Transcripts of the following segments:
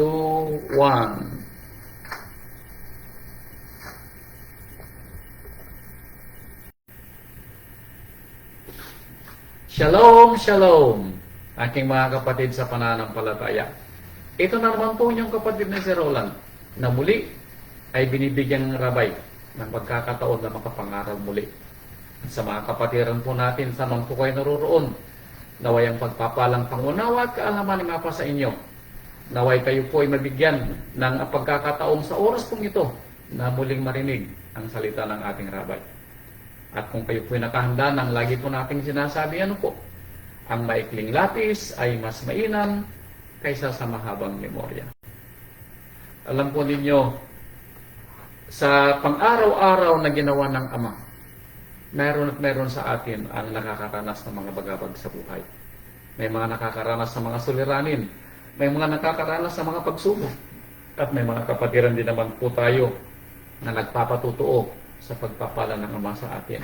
2, 1. Shalom, shalom, aking mga kapatid sa pananampalataya. Ito na naman po yung kapatid ni si Roland na muli ay binibigyan ng rabay ng pagkakataon na makapangaral muli. Sa mga kapatiran po natin sa man po kayo naroroon, naway ang pagpapalang pangunawa at kaalaman ng Ama sa inyo. Naway kayo po ay mabigyan ng pagkakataon sa oras pong ito na muling marinig ang salita ng ating rabay. At kung kayo po ay nakahanda ng lagi po nating sinasabi, ano po? Ang maikling lapis ay mas mainam kaysa sa mahabang memorya. Alam po ninyo, sa pang-araw-araw na ginawa ng Ama, meron sa atin ang nakakaranas ng mga bagabag sa buhay. May mga nakakaranas sa mga suliranin, may mga nakakaranas sa mga pagsubok, at may mga kapatiran din naman po tayo na nagpapatutuo sa pagpapala ng Ama sa atin.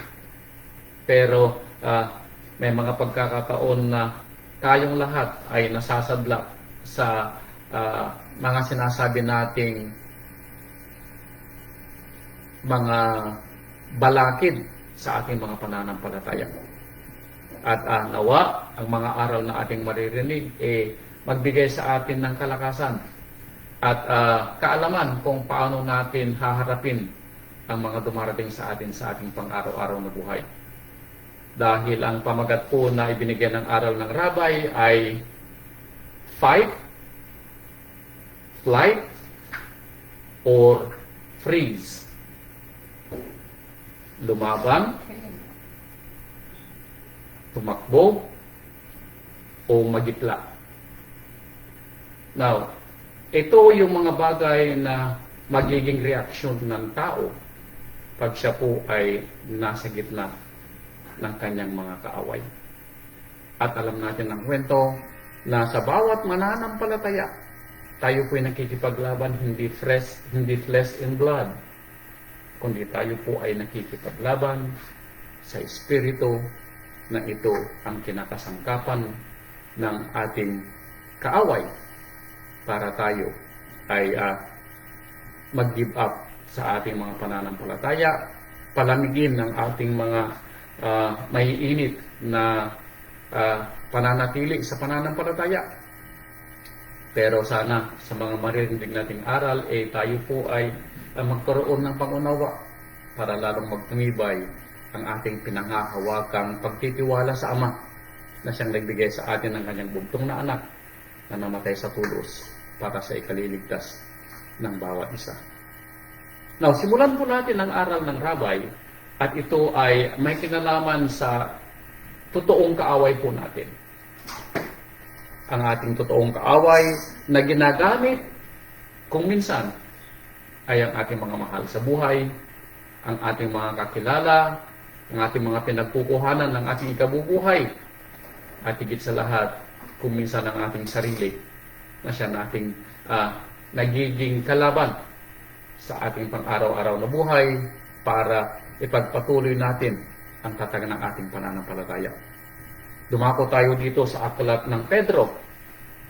Pero may mga pagkakataon na tayong lahat ay nasasadlak sa mga sinasabi nating mga balakid sa ating mga pananampalataya. At nawa, ang mga aral na ating maririnig magbigay sa atin ng kalakasan at kaalaman kung paano natin haharapin ang mga dumarating sa atin sa ating pang-araw-araw na buhay. Dahil ang pamagat po na ibinigyan ng aral ng rabay ay fight, flight, or freeze. Lumaban, tumakbo, o magitla. Now, ito yung mga bagay na magiging reaksyon ng tao pag siya po ay nasa gitna ng kanyang mga kaaway. At alam natin ng kwento na sa bawat mananampalataya, tayo po ay nakikipaglaban hindi flesh and blood, kundi tayo po ay nakikipaglaban sa Espiritu na ito ang kinakasangkapan ng ating kaaway para tayo ay mag-give up sa ating mga pananampalataya, palamigin ng ating mga maiinit na pananatili sa pananampalataya. Pero sana sa mga maririnig nating aral, tayo po ay magkaroon ng pangunawa para lalong magtumibay ang ating pinanghahawakang pagtitiwala sa Ama na siyang nagbigay sa atin ng kanyang bugtong na anak na namatay sa tulos para sa ikaliligtas ng bawat isa. Now, simulan po natin ang aral ng rabay at ito ay may kinalaman sa totoong kaaway po natin. Ang ating totoong kaaway na ginagamit kung minsan ay ang ating mga mahal sa buhay, ang ating mga kakilala, ang ating mga pinagkukuhanan ng ating ikabubuhay, at higit sa lahat, kung minsan ang ating sarili na siya nating nagiging kalaban sa ating pang-araw-araw na buhay para ipagpatuloy natin ang tatag ng ating pananampalataya. Dumako tayo dito sa aklat ng Pedro.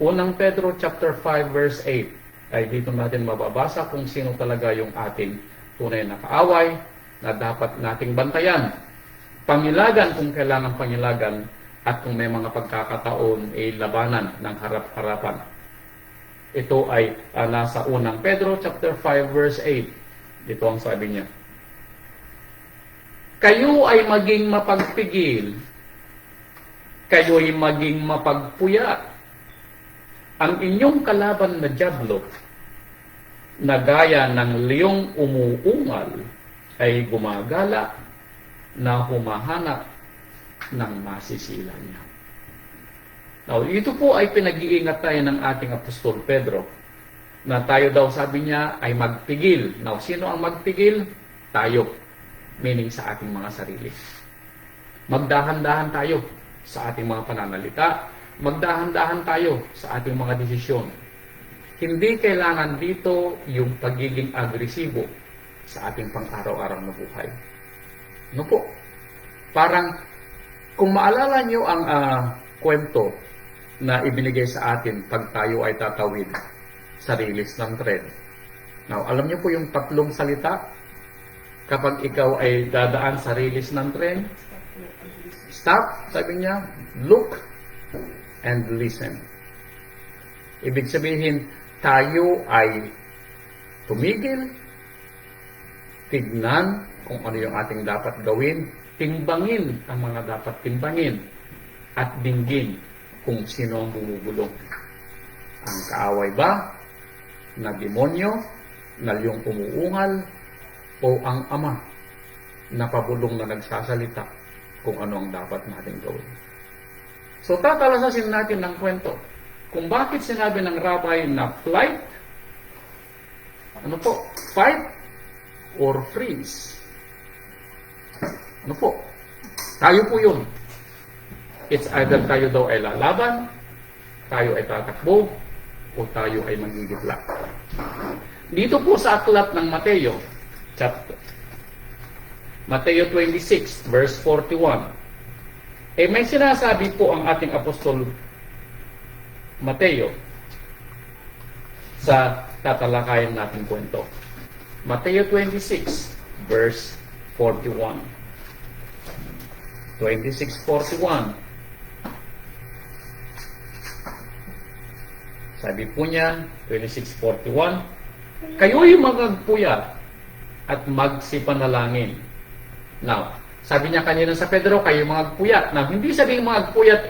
Unang Pedro chapter 5 verse 8 ay dito natin mababasa kung sino talaga yung ating tunay na kaaway na dapat nating bantayan, pangilagan kung kailangan pangilagan, at kung may mga pagkakataon labanan ng harap-harapan. Ito ay nasa unang Pedro chapter 5 verse 8. Dito ang sabi niya, kayo ay maging mapagpigil, kayo ay maging mapagpuyat. Ang inyong kalaban na dyablo, na gaya ng liyong umuungal, ay gumagala na humahanap ng masisila niya. Now, ito po ay pinag-iingat tayo ng ating Apostol Pedro na tayo daw, sabi niya, ay magpigil. Now, sino ang magpigil? Tayo. Meaning sa ating mga sarili. Magdahan-dahan tayo sa ating mga pananalita. Magdahan-dahan tayo sa ating mga desisyon. Hindi kailangan dito yung pagiging agresibo sa ating pang-araw-araw na buhay. No po? Parang, kung maalala nyo ang kwento na ibinigay sa atin pag tayo ay tatawid sa release ng tren. Now, alam niyo po yung tatlong salita kapag ikaw ay dadaan sa release ng tren? Stop, sabi niya, look, and listen. Ibig sabihin, tayo ay tumigil, tignan kung ano yung ating dapat gawin, timbangin ang mga dapat timbangin, at dinggin kung sino ang bumubulong. Ang kaaway ba na demonyo, na yung umuungal, o ang ama na pabulong na nagsasalita kung ano ang dapat natin gawin. So tatalasasin natin ng kwento kung bakit sinabi ng rabbi na flight, ano po, fight or freeze. Ano po? Tayo po yun. It's either tayo daw ay lalaban, tayo ay tatakbo, o tayo ay magigitla. Dito po sa aklat ng Mateo, Mateo 26, verse 41, may sinasabi po ang ating apostol Mateo sa tatalakayan nating kwento. Mateo 26, verse 41. 26:41. Sabi po niya, 26:41, kayo'y magagpuyat at magsipanalangin. Now, sabi niya kanina sa Pedro, kayo magpuyat. Now, hindi sabing magpuyat,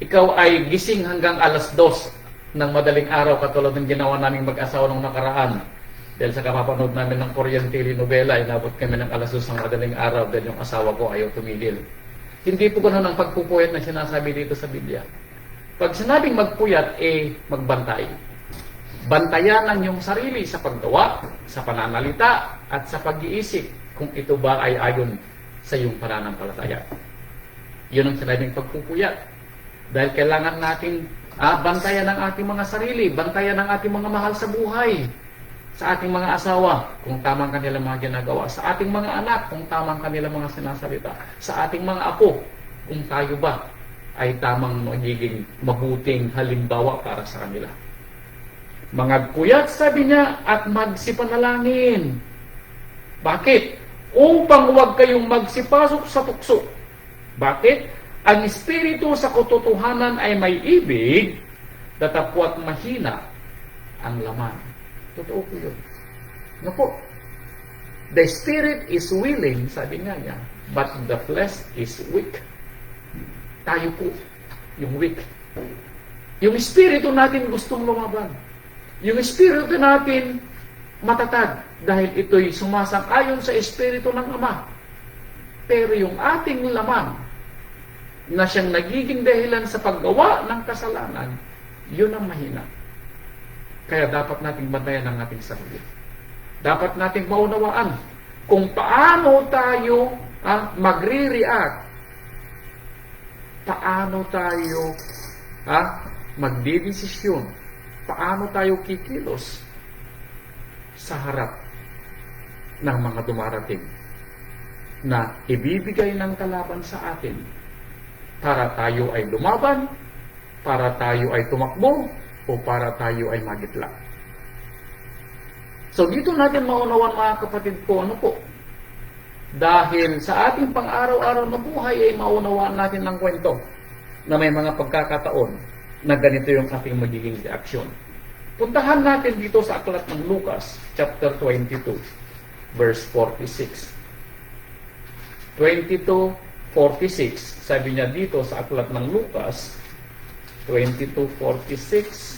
ikaw ay gising hanggang alas 2 ng madaling araw, katulad ng ginawa naming mag-asawa nung nakaraan. Dahil sa kapapanood namin ng Korean telenovela, inabot kami ng alas 2 ng madaling araw dahil yung asawa ko ayaw tumigil. Hindi po ganoon ang pagpupuyat na sinasabi dito sa Biblia. Pag sinabing magpuyat, magbantay. Bantayan ang iyong sarili sa paggawa, sa pananalita, at sa pag-iisip kung ito ba ay ayon sa iyong pananampalataya. Yun ang sinabing pagpupuyat. Dahil kailangan nating bantayan ang ating mga sarili, bantayan ang ating mga mahal sa buhay, sa ating mga asawa, kung tamang kanilang mga ginagawa, sa ating mga anak, kung tamang kanilang mga sinasalita, sa ating mga apo, kung tayo ba ay tamang magiging mabuting halimbawa para sa kanila. Magpuyat, sabi niya, at magsipanalangin. Bakit? Upang huwag kayong magsipasok sa tukso. Bakit? Ang espiritu sa katotohanan ay may ibig, datapwat mahina ang laman. Totoo po yun. Ano po? The spirit is willing, sabi nga niya, but the flesh is weak. Tayo po, yung weak. Yung espiritu natin gustong lumaban. Yung espiritu natin matatag dahil ito'y sumasang-ayon sa espiritu ng Ama. Pero yung ating laman na siyang nagiging dahilan sa paggawa ng kasalanan, yun ang mahina. Kaya dapat nating bantayan ang ating sarili. Dapat nating maunawaan kung paano tayo magre-react. Paano tayo magdedesisyon. Paano tayo kikilos sa harap ng mga dumarating na ibibigay ng kalaban sa atin para tayo ay lumaban, para tayo ay tumakbo, o para tayo ay magitla. So dito natin maunawan, mga kapatid ko, ano po? Dahil sa ating pang-araw-araw na buhay ay maunawaan natin ng kwento na may mga pagkakataon na ganito yung ating magiging reaksyon. Puntahan natin dito sa aklat ng Lucas, chapter 22, verse 46. 22:46, sabi niya dito sa aklat ng Lucas, 22:46,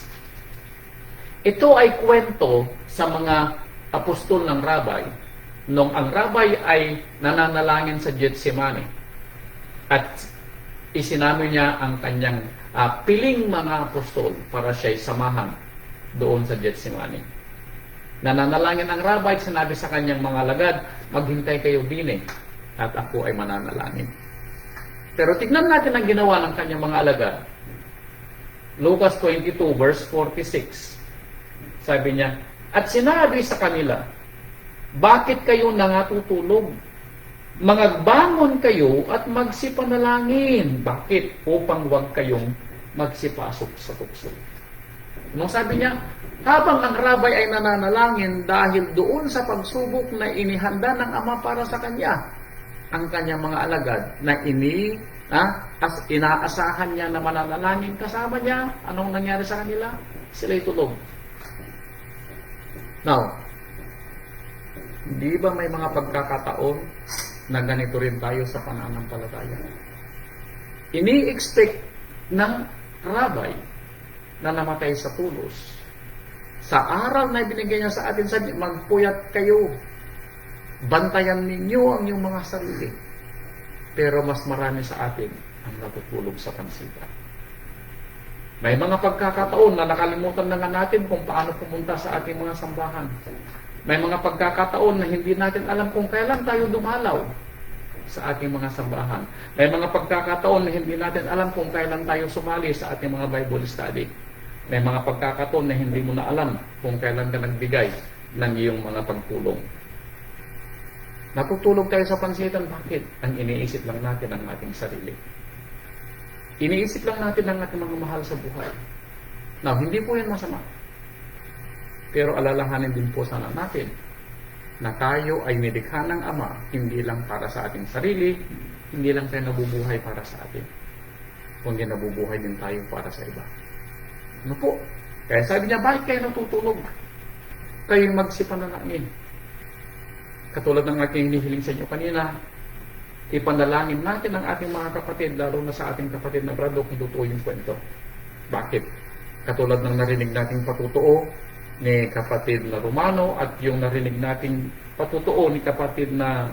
ito ay kwento sa mga apostol ng rabbi nung ang rabbi ay nananalangin sa Getsemani at isinama niya ang kanyang piling mga apostol para siya'y samahan doon sa Getsemani. Nananalangin ang rabbi at sinabi sa kanyang mga alagad, maghintay kayo din at ako ay mananalangin. Pero tignan natin ang ginawa ng kanyang mga alagad. Lucas 22 verse 46. Sabi niya, at sinabi sa kanila, bakit kayo nangatutulog? Magbangon kayo at magsipanalangin. Bakit? Upang huwag kayong magsipasok sa tukso. Nung sabi niya, habang ang rabay ay nananalangin dahil doon sa pagsubok na inihanda ng Ama para sa kanya, ang kanyang mga alagad na inaasahan niya na mananalangin kasama niya, anong nangyari sa kanila? Sila'y tulog. Now, di ba may mga pagkakataon na ganito rin tayo sa pananampalataya? Ini-expect ng rabay na namatay sa tulos. Sa aral na ibinigay niya sa atin, sabi, magpuyat kayo. Bantayan ninyo ang inyong mga sarili. Pero mas marami sa atin ang natutulog sa pansitan. May mga pagkakataon na nakalimutan na nga natin kung paano pumunta sa ating mga sambahan. May mga pagkakataon na hindi natin alam kung kailan tayo dumalaw sa ating mga sambahan. May mga pagkakataon na hindi natin alam kung kailan tayo sumali sa ating mga Bible study. May mga pagkakataon na hindi mo na alam kung kailan ka nagbigay ng iyong mga pagtulong. Natutulog tayo sa pansitan. Bakit? Ang iniisip lang natin ang ating sarili. Iniisip lang natin ang ating mga mahal sa buhay. Now, hindi po yan masama. Pero alalahanin din po sana natin na tayo ay nilikha ng Ama, hindi lang para sa ating sarili, hindi lang tayo nabubuhay para sa atin, kundi nabubuhay din tayo para sa iba. Ano po? Kaya sabi niya, bakit kayo natutulog? Kayo magsipanalangin. Katulad ng aking hinihiling sa inyo kanina, ipanalangin natin ang ating mga kapatid, lalo na sa ating kapatid na brado, kung totoo yung kwento. Bakit? Katulad ng narinig nating patutuo ni kapatid na Romano at yung narinig nating patutuo ni kapatid na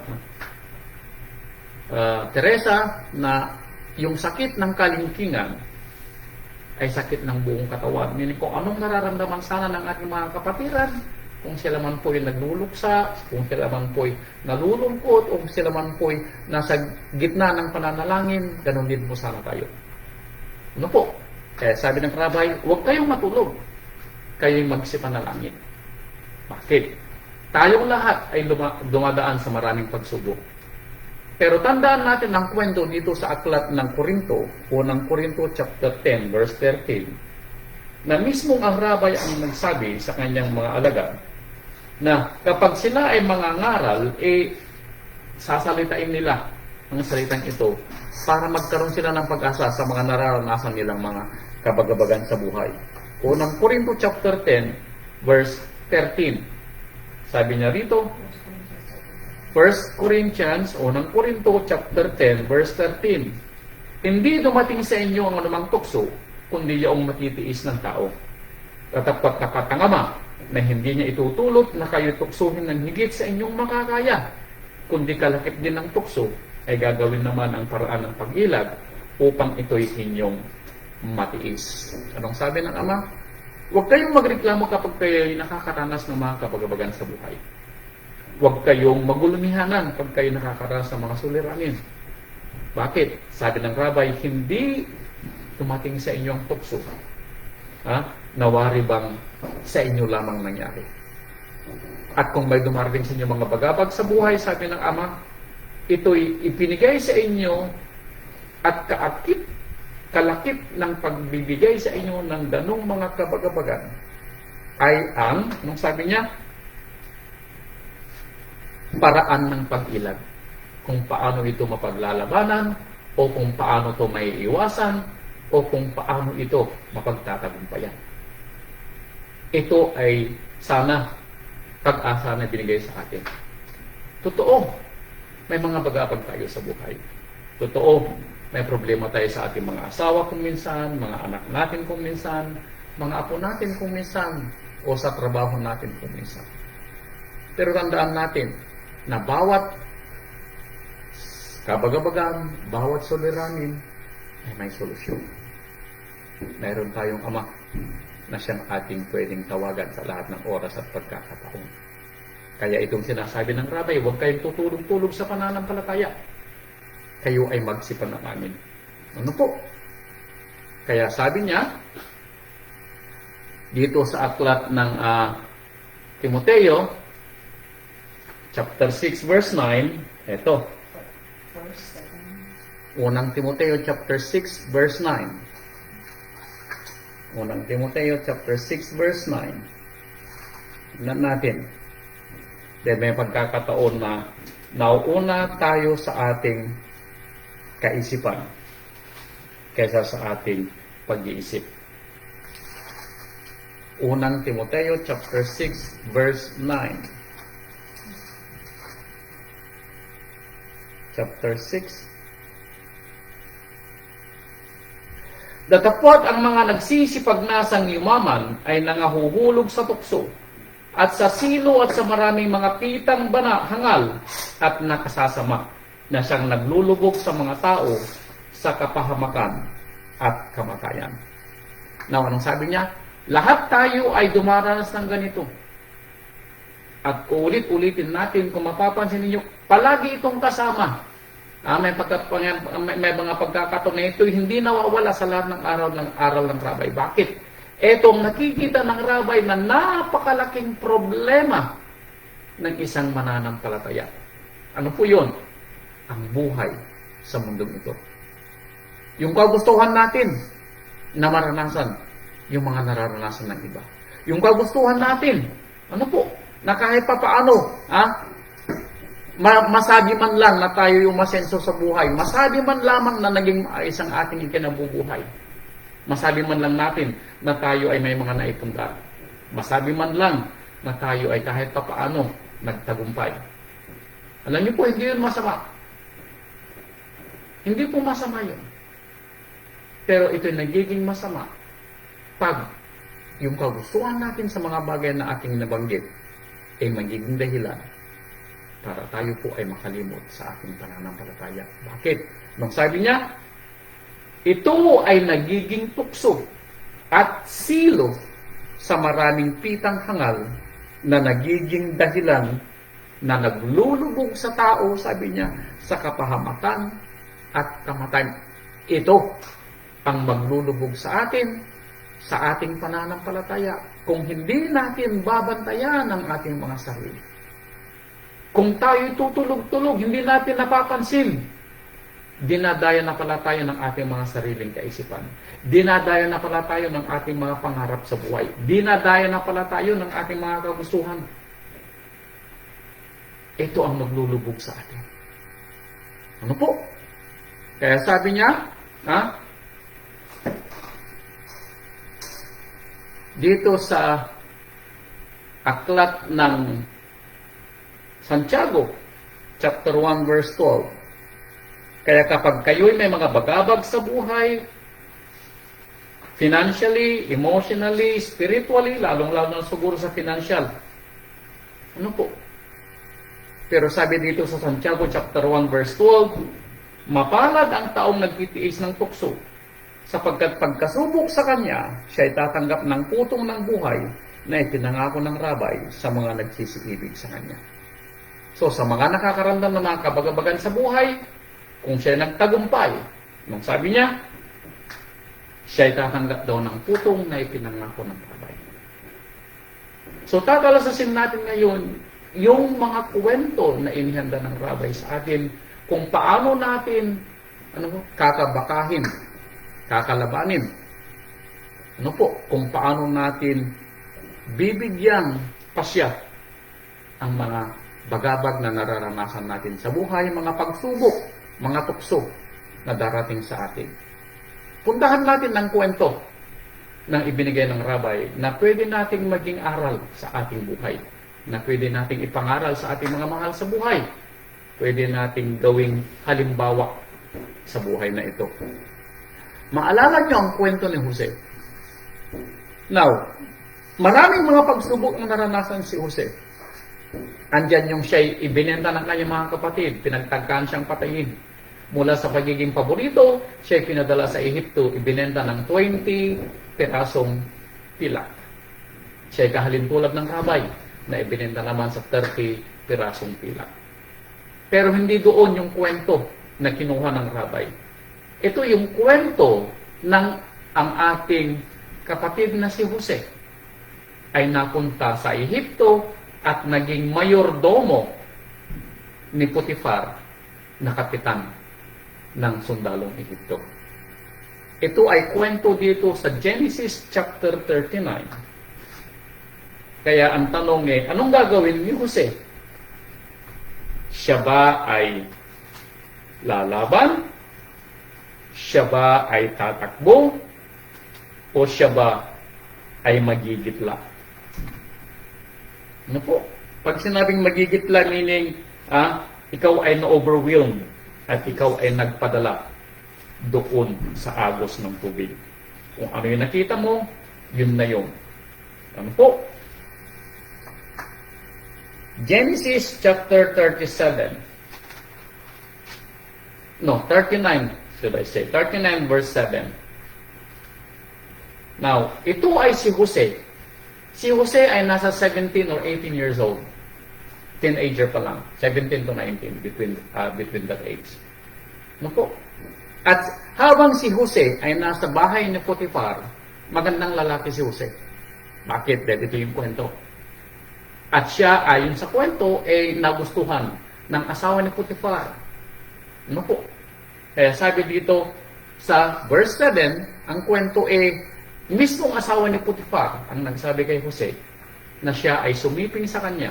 Teresa, na yung sakit ng kalingkingan ay sakit ng buong katawan. Meaning kung anong nararamdaman sana ng ating mga kapatiran, kung sila man po'y nagluluksa, kung sila man po'y nalulungkot, o kung sila man po'y nasa gitna ng pananalangin, ganun din po sana tayo. Ano po? Kaya sabi ng rabay, huwag kayong matulog. Kayo'y magsipanalangin. Bakit? Tayong lahat ay dumadaan sa maraming pagsubok. Pero tandaan natin ang kwento dito sa aklat ng Korinto, unang Korinto chapter 10, verse 13, na mismong ang rabay ang nagsabi sa kanyang mga alagad, na kapag sila ay mangangaral, sasalitain nila ang salitang ito para magkaroon sila ng pag-asa sa mga nararanasan nilang mga kabagabagan sa buhay. Unang Korinto chapter 10, verse 13. Sabi niya rito, 1 Corinthians, unang Korinto chapter 10, verse 13. Hindi dumating sa inyo ang anumang tukso, kundi yaong matitiis ng tao. Katapat-tapat ang Ama, na hindi niya itutulot na kayo tuksuhin ng higit sa inyong makakaya, kundi kalakip din ng tukso, ay gagawin naman ang paraan ng pag-ilag upang ito'y inyong matiis. Anong sabi ng Ama? Huwag kayong magreklamo kapag kayo'y nakakaranas ng mga kabagabagan sa buhay. Huwag kayong magulumihanan pag kayo nakakaranas ng mga suliranin. Bakit? Sabi ng rabay, hindi dumating sa inyo ang tukso. Nawari bang sa inyo lamang nangyari? At kung may dumarating sa inyo mga bagabag sa buhay, sabi ng Ama, ito'y ipinigay sa inyo at kalakip ng pagbibigay sa inyo ng ganong mga kabagabagan ay ang, nung sabi niya, paraan ng pag-ilag. Kung paano ito mapaglalabanan, o kung paano ito may iwasan, o kung paano ito mapagtatagumpayan. Ito ay sana pag-asa na binigay sa atin. Totoo, may mga bagabag tayo sa buhay. Totoo, may problema tayo sa ating mga asawa kung minsan, mga anak natin kung minsan, mga apo natin kung minsan, o sa trabaho natin kung minsan. Pero tandaan natin, na bawat kabagabagan, bawat suliranin, ay may solusyon. Mayroon tayong Ama na siyang ating pwedeng tawagan sa lahat ng oras at pagkakataon. Kaya itong sinasabi ng rabay, huwag kayong tutulog-tulog sa pananampalataya. Kayo ay magsipanalangin. Ano po? Kaya sabi niya, dito sa aklat ng Timoteo, chapter 6, verse 9, ito. Unang Timoteo, chapter 6, verse 9. Unang Timoteo chapter 6 verse 9. Tingnan natin. Dahil may pagkakataon na nauuna tayo sa ating kaisipan kaysa sa ating pag-iisip. Unang Timoteo chapter 6 verse 9. Chapter 6. Datapwat ang mga nagsisipagnasang yumaman ay nangahuhulog sa tukso at sa silo at sa maraming mga pitang hangal at nakasasama na siyang naglulubog sa mga tao sa kapahamakan at kamatayan. Now, anong sabi niya? Lahat tayo ay dumaranas ng ganito. At ulit-ulitin natin, kung mapapansin ninyo, palagi itong kasama. May mga pagkakataon na ito hindi nawawala sa lahat ng aral ng rabay. Bakit? Etong nakikita ng rabay na napakalaking problema ng isang mananampalataya. Ano po yun? Ang buhay sa mundong ito. Yung kagustuhan natin na maranasan yung mga nararanasan ng iba. Yung kagustuhan natin, ano po, na kahit pa paano, masabi man lang na tayo yung masenso sa buhay, masabi man lamang na naging maayos ang ating ikinabubuhay, masabi man lang natin na tayo ay may mga naipundar, masabi man lang na tayo ay kahit pa paano nagtagumpay. Alam niyo po, hindi yun masama. Hindi po masama yun. Pero ito'y nagiging masama pag yung kagustuhan natin sa mga bagay na ating nabanggit ay magiging dahilan para tayo po ay makalimot sa ating pananampalataya. Bakit? Nung sabi niya, ito ay nagiging tukso at silo sa maraming pitang hangal na nagiging dahilan na naglulubog sa tao, sabi niya, sa kapahamakan at kamatayan. Ito ang maglulubog sa atin, sa ating pananampalataya, kung hindi natin babantayan ang ating mga sarili. Kung tayo tutulog-tulog, hindi natin napapansin, dinadaya na pala tayo ng ating mga sariling kaisipan. Dinadaya na pala tayo ng ating mga pangarap sa buhay. Dinadaya na pala tayo ng ating mga kagustuhan. Ito ang maglulubog sa atin. Ano po? Kaya sabi niya, dito sa aklat ng Santiago, chapter 1, verse 12. Kaya kapag kayo'y may mga bagabag sa buhay, financially, emotionally, spiritually, lalong-lalo na siguro sa financial, ano po? Pero sabi dito sa Santiago, chapter 1, verse 12, mapalad ang taong nagtitiis ng tukso, sapagkat pagkasubok sa kanya, siya ay tatanggap ng putong ng buhay na ipinangako ng rabay sa mga nagsisiibig sa kanya. So, sa mga nakakaramdam ng mga kabagabagan sa buhay, kung siya ay nagtagumpay, nung sabi niya, siya ay tatanggap daw ng putong na ipinangako ng rabay. So, tatalasasin natin ngayon yung mga kwento na inihanda ng rabay sa atin, kung paano natin kakabakahin, kakalabanin. Ano po? Kung paano natin bibigyang pasya ang mga bagabag na nararanasan natin sa buhay, mga pagsubok, mga tukso na darating sa atin. Puntahan natin ng kwento ng ibinigay ng rabay na pwede nating maging aral sa ating buhay, na pwede nating ipangaral sa ating mga mahal sa buhay, pwede nating gawing halimbawa sa buhay na ito. Maalala niyo ang kwento ni Jose. Now, maraming mga pagsubok ang naranasan si Jose. Andyan yung siya'y ibinenta ng kanyang mga kapatid, pinagtagkaan siyang patayin. Mula sa pagiging paborito, siya'y pinadala sa Ehipto, ibinenta ng 20 pirasong pilak. Siya'y kahalintulad ng rabay na ibinenta naman sa 30 pirasong pilak. Pero hindi doon yung kwento na kinuha ng rabay. Ito yung kwento ng ang ating kapatid na si Jose ay napunta sa Ehipto at naging mayordomo ni Potifar na kapitan ng sundalong Ehipto. ito ay kwento dito sa Genesis chapter 39. Kaya ang tanong anong gagawin ni Jose? Siya ba ay lalaban? Siya ba ay tatakbo? O siya ba ay magigitla? Ano po? Pag sinabing magigitla, meaning ikaw ay na-overwhelmed at ikaw ay nagpadala doon sa agos ng tubig. Kung ano yung nakita mo, yun na yun. Ano po? Genesis chapter 37. No, 39 should I say. 39 verse 7. Now, ito ay si Jose. Si Jose ay nasa 17 or 18 years old. Teenager pa lang. 17 to 19 between that age. Ano po? At habang si Jose ay nasa bahay ni Potiphar, magandang lalaki si Jose. Bakit? Dahil ito yung kwento. At siya, ayon sa kwento, ay nagustuhan ng asawa ni Potiphar. Ano po? Kaya sabi dito sa verse 7, ang kwento mismong asawa ni Potiphar ang nagsabi kay Jose na siya ay sumiping sa kanya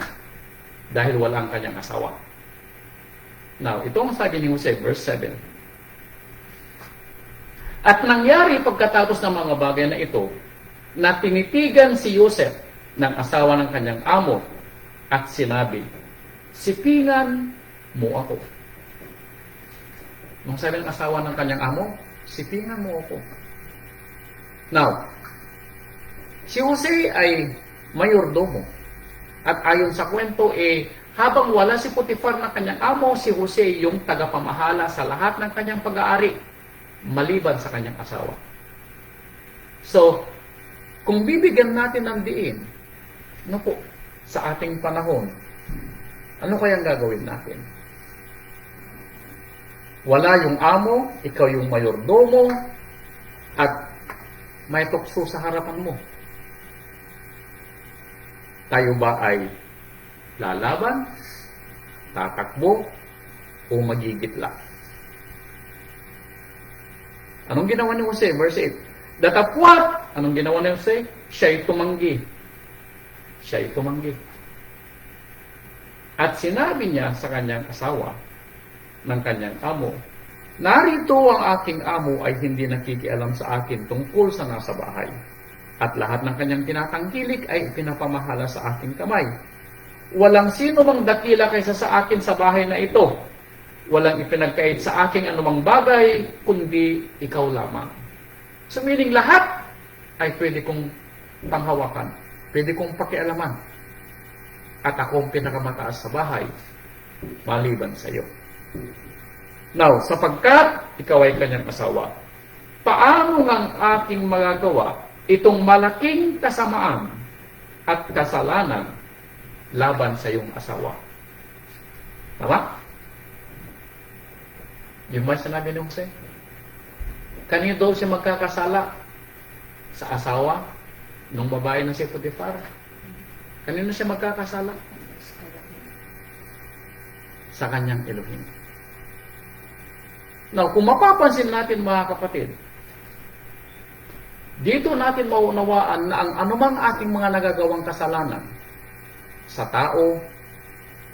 dahil wala ang kanyang asawa. Now, ito ang sabi ni Jose, verse 7. At nangyari pagkatapos ng mga bagay na ito, na tinitigan si Joseph ng asawa ng kanyang amo at sinabi, sipingan mo ako. Nung sabi ng asawa ng kanyang amo, sipingan mo ako. Now, si Jose ay mayordomo. At ayon sa kwento, habang wala si Potiphar na kanyang amo, si Jose yung tagapamahala sa lahat ng kanyang pag-aari, maliban sa kanyang asawa. So, kung bibigyan natin ng diin, ano po, sa ating panahon, ano kayang gagawin natin? Wala yung amo, ikaw yung mayordomo, at may tukso sa harapan mo. Tayo ba ay lalaban, tatakbo, o magigitla? Anong ginawa ni Jose? Verse 8. Datapwat! Anong ginawa ni Jose? Siya'y tumanggi. Siya'y tumanggi. At sinabi niya sa kanyang asawa ng kanyang amo, narito ang aking amo ay hindi nakikialam sa akin tungkol sa nasa bahay. At lahat ng kanyang tinatangkilik ay pinapamahala sa aking kamay. Walang sino mang dakila kaysa sa akin sa bahay na ito. Walang ipinagkait sa aking anumang bagay, kundi ikaw lamang. So meaning lahat ay pwede kong panghawakan, pwede kong pakialaman. At ako ang pinakamataas sa bahay, maliban sa iyo. Now, sapagkat ikaw ay kanyang asawa, paano ngang aking magagawa itong malaking kasamaan at kasalanan laban sa iyong asawa? Tama? Yung ba sinabi ni Jose? Kanino daw siya magkakasala? Sa asawa ng babae na si Potiphar? Kanino siya magkakasala? Sa kanyang Elohim. Now, kung mapapansin natin mga kapatid, dito natin maunawaan na ang anumang ating mga nagagawang kasalanan sa tao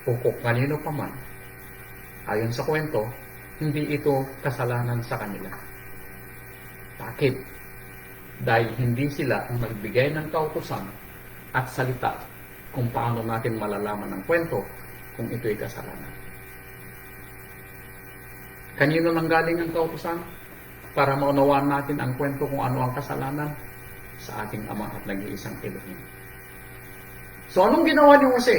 o kung kanino pa man, ayon sa kwento, hindi ito kasalanan sa kanila. Bakit? Dahil hindi sila ang nagbigay ng kautusan at salita kung paano natin malalaman ng kwento kung ito'y kasalanan. Kanino nang galing ang kautusan? Para maunawaan natin ang kwento kung ano ang kasalanan sa ating Ama at nag-iisang Elohim. So anong ginawa ni Jose?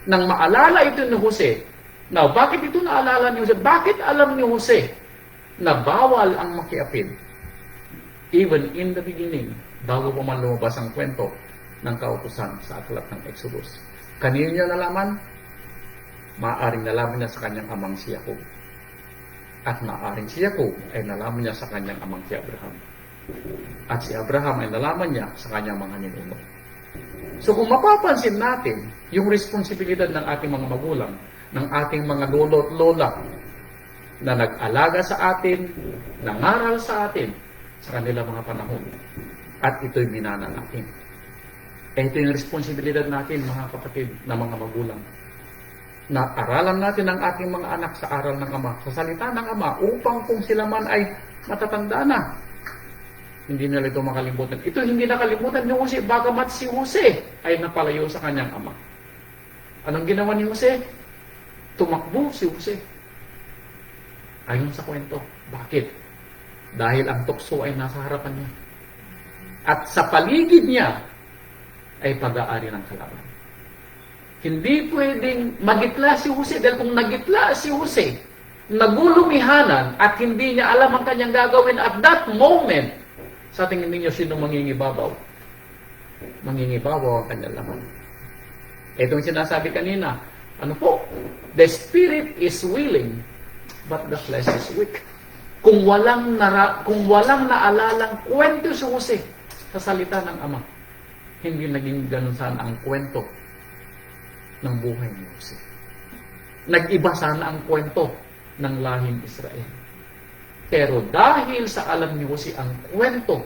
Nang maalala ito ni Jose, now, bakit ito naalala ni Jose? Bakit alam ni Jose na bawal ang makiapid? Even in the beginning, bago pa man lumabas ang kwento ng kautusan sa aklat ng Exodus. Kanino niya nalaman? Maaaring nalaman niya sa kanyang amang si Jacob. At maaaring si Jacob ay nalaman niya sa kanyang amang si Abraham. At si Abraham ay nalaman niya sa kanyang mga ninuno. So kung mapapansin natin yung responsibilidad ng ating mga magulang, ng ating mga lolo at lola na nag-alaga sa atin, nangaral sa atin, sa kanila mga panahon. At ito'y minana natin. Ito yung responsibilidad natin, mga kapatid, na mga magulang. Na aralan natin ang ating mga anak sa aral ng Ama, sa salita ng Ama, upang kung sila man ay matatanda na, hindi nila ito makalimutan. Ito hindi nakalimutan ni Jose, bagamat si Jose ay napalayo sa kanyang ama. Anong ginawa ni Jose? Tumakbo si Jose. Ayon sa kwento. Bakit? Dahil ang tukso ay nasa harapan niya. At sa paligid niya ay pag-aari ng kalaban. Hindi pwedeng magitla si Jose, dahil kung nagitla si Jose, nagulumihanan at hindi niya alam ang kanyang gagawin at that moment, sa tingin ninyo, sino mangingibabaw? Mangingibabaw ang kanyang laman. Ito yung sinasabi kanina. Ano po? The spirit is willing, but the flesh is weak. Kung walang naalalang kwento si Jose sa salita ng Ama, hindi naging ganun sana ang kwento ng buhay ni Jose. Nag-iba sana ang kwento ng lahing Israel. Pero dahil sa alam ni Jose ang kwento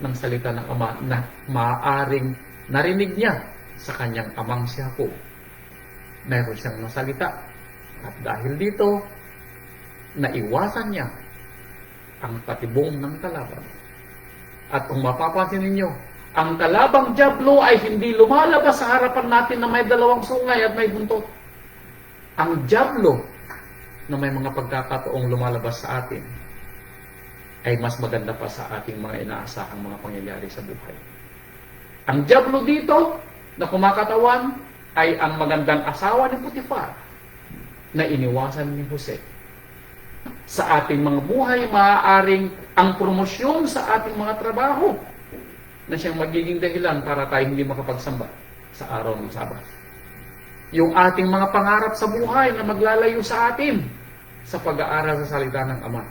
ng salita ng Ama na maaaring narinig niya sa kanyang amang si Jacob, meron siyang nasalita. At dahil dito, naiwasan niya ang patibong ng kalaban. At kung mapapansin ninyo, ang kalabang dyablo ay hindi lumalabas sa harapan natin na may dalawang sungay at may buntot. Ang dyablo na may mga pagkakataong lumalabas sa atin ay mas maganda pa sa ating mga inaasahang mga pangyayari sa buhay. Ang dyablo dito na kumakatawan ay ang magandang asawa ni Potifar na iniwasan ni Jose. Sa ating mga buhay, maaaring ang promosyon sa ating mga trabaho na siyang magiging dahilan para tayo hindi makapagsamba sa araw ng Sabat. Yung ating mga pangarap sa buhay na maglalayo sa atin sa pag-aaral sa salita ng Ama.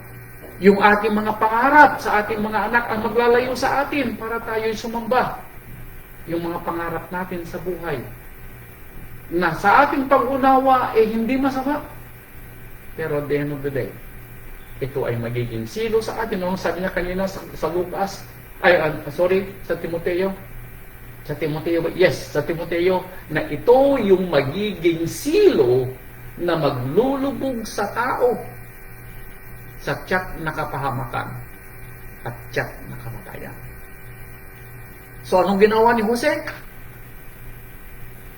Yung ating mga pangarap sa ating mga anak ang maglalayo sa atin para tayo'y sumamba. Yung mga pangarap natin sa buhay na sa ating pag-unawa hindi masama. Pero at the end of the day, ito ay magiging silo sa atin. Ano sabi niya kanina sa Lucas, sa Timoteo. Sa Timoteo, na ito yung magiging silo na maglulubog sa tao sa tiyak na kapahamakan at tiyak na kamatayan. So, anong ginawa ni Jose?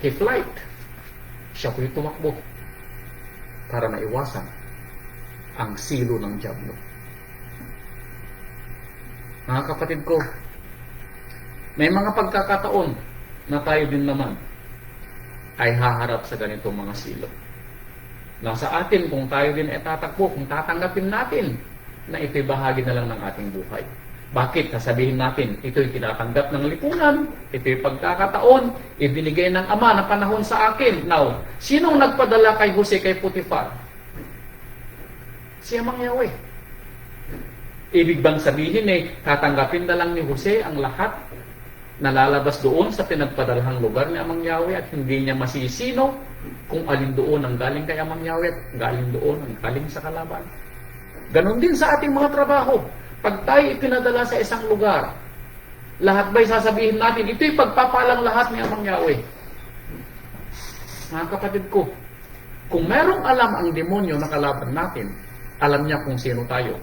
He flight. Siya po'y tumakbo para maiwasan ang silo ng dyablo. Mga kapatid ko, may mga pagkakataon na tayo din naman ay haharap sa ganitong mga silo. Nasa atin kung tayo din ay tatakbo, kung tatanggapin natin na ito'y bahagi na lang ng ating buhay. Bakit? Sasabihin natin, ito'y tinatanggap ng lipunan, ito'y pagkakataon, ibinigay ng Ama na panahon sa akin. Now, sinong nagpadala kay Jose kay Potifar? Si Amang Yahweh. Ibig bang sabihin tatanggapin na lang ni Jose ang lahat na lalabas doon sa pinagpadalahang lugar ni Amang Yahweh at hindi niya masisino kung alin doon ang galing kay Amang Yahweh at galing doon ang galing sa kalaban. Ganon din sa ating mga trabaho. Pag tayo ipinadala sa isang lugar, lahat ba'y sasabihin natin, ito'y pagpapalang lahat ni Amang Yahweh? Mga kapatid ko, kung merong alam ang demonyo na kalaban natin, alam niya kung sino tayo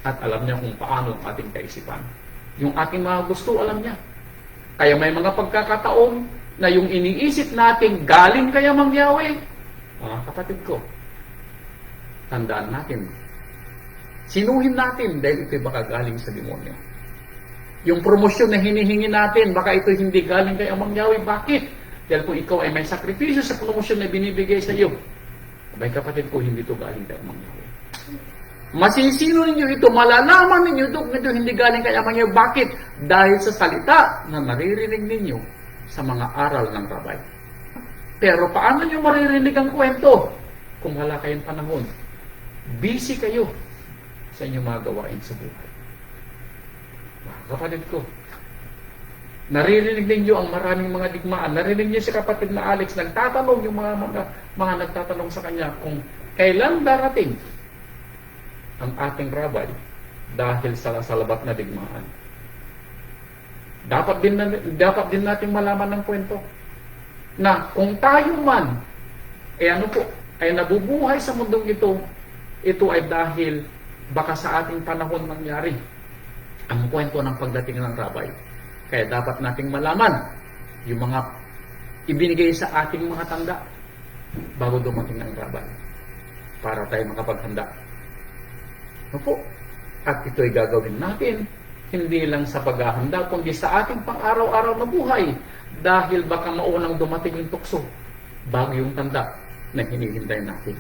at alam niya kung paano ang ating kaisipan. Yung ating mga gusto, alam niya. Kaya may mga pagkakataon na yung iniisip natin galing kay Amang Yahweh. Mga kapatid ko, tandaan natin, sinuhin natin dahil ito'y baka galing sa demonyo. Yung promosyon na hinihingi natin, baka ito'y hindi galing kay Amang Yahweh. Bakit? Dahil kung ikaw ay may sakripisyo sa promosyon na binibigay sa iyo, abay kapatid ko, hindi ito galing kay Amang Yahweh. Masisino ninyo ito, malalaman ninyo ito kung ito hindi galing kay Amang Yahweh. Bakit? Dahil sa salita na maririnig ninyo sa mga aral ng rabay. Pero paano nyo maririnig ang kwento kung wala kayong panahon? Busy kayo sa inyong mga gawain sa buhay. Kapatid ko, naririnig ninyo ang maraming mga digmaan. Narinig niyo si kapatid na Alex, nagtatanong yung mga nagtatanong sa kanya kung kailan darating ang ating rabay dahil sa salabat na digmaan. Dapat din nating malaman ng kwento na kung tayo man ay nabubuhay sa mundong ito ay dahil baka sa ating panahon mangyari ang kwento ng pagdating ng Rabay. Kaya dapat nating malaman yung mga ibinigay sa ating mga tanda bago dumating ang Rabay para tayo makapaghanda. Opo. At ito'y gagawin natin hindi lang sa paghahanda kundi sa ating pang-araw-araw na buhay dahil baka maunang dumating yung tukso bago yung tanda na hinihintay natin.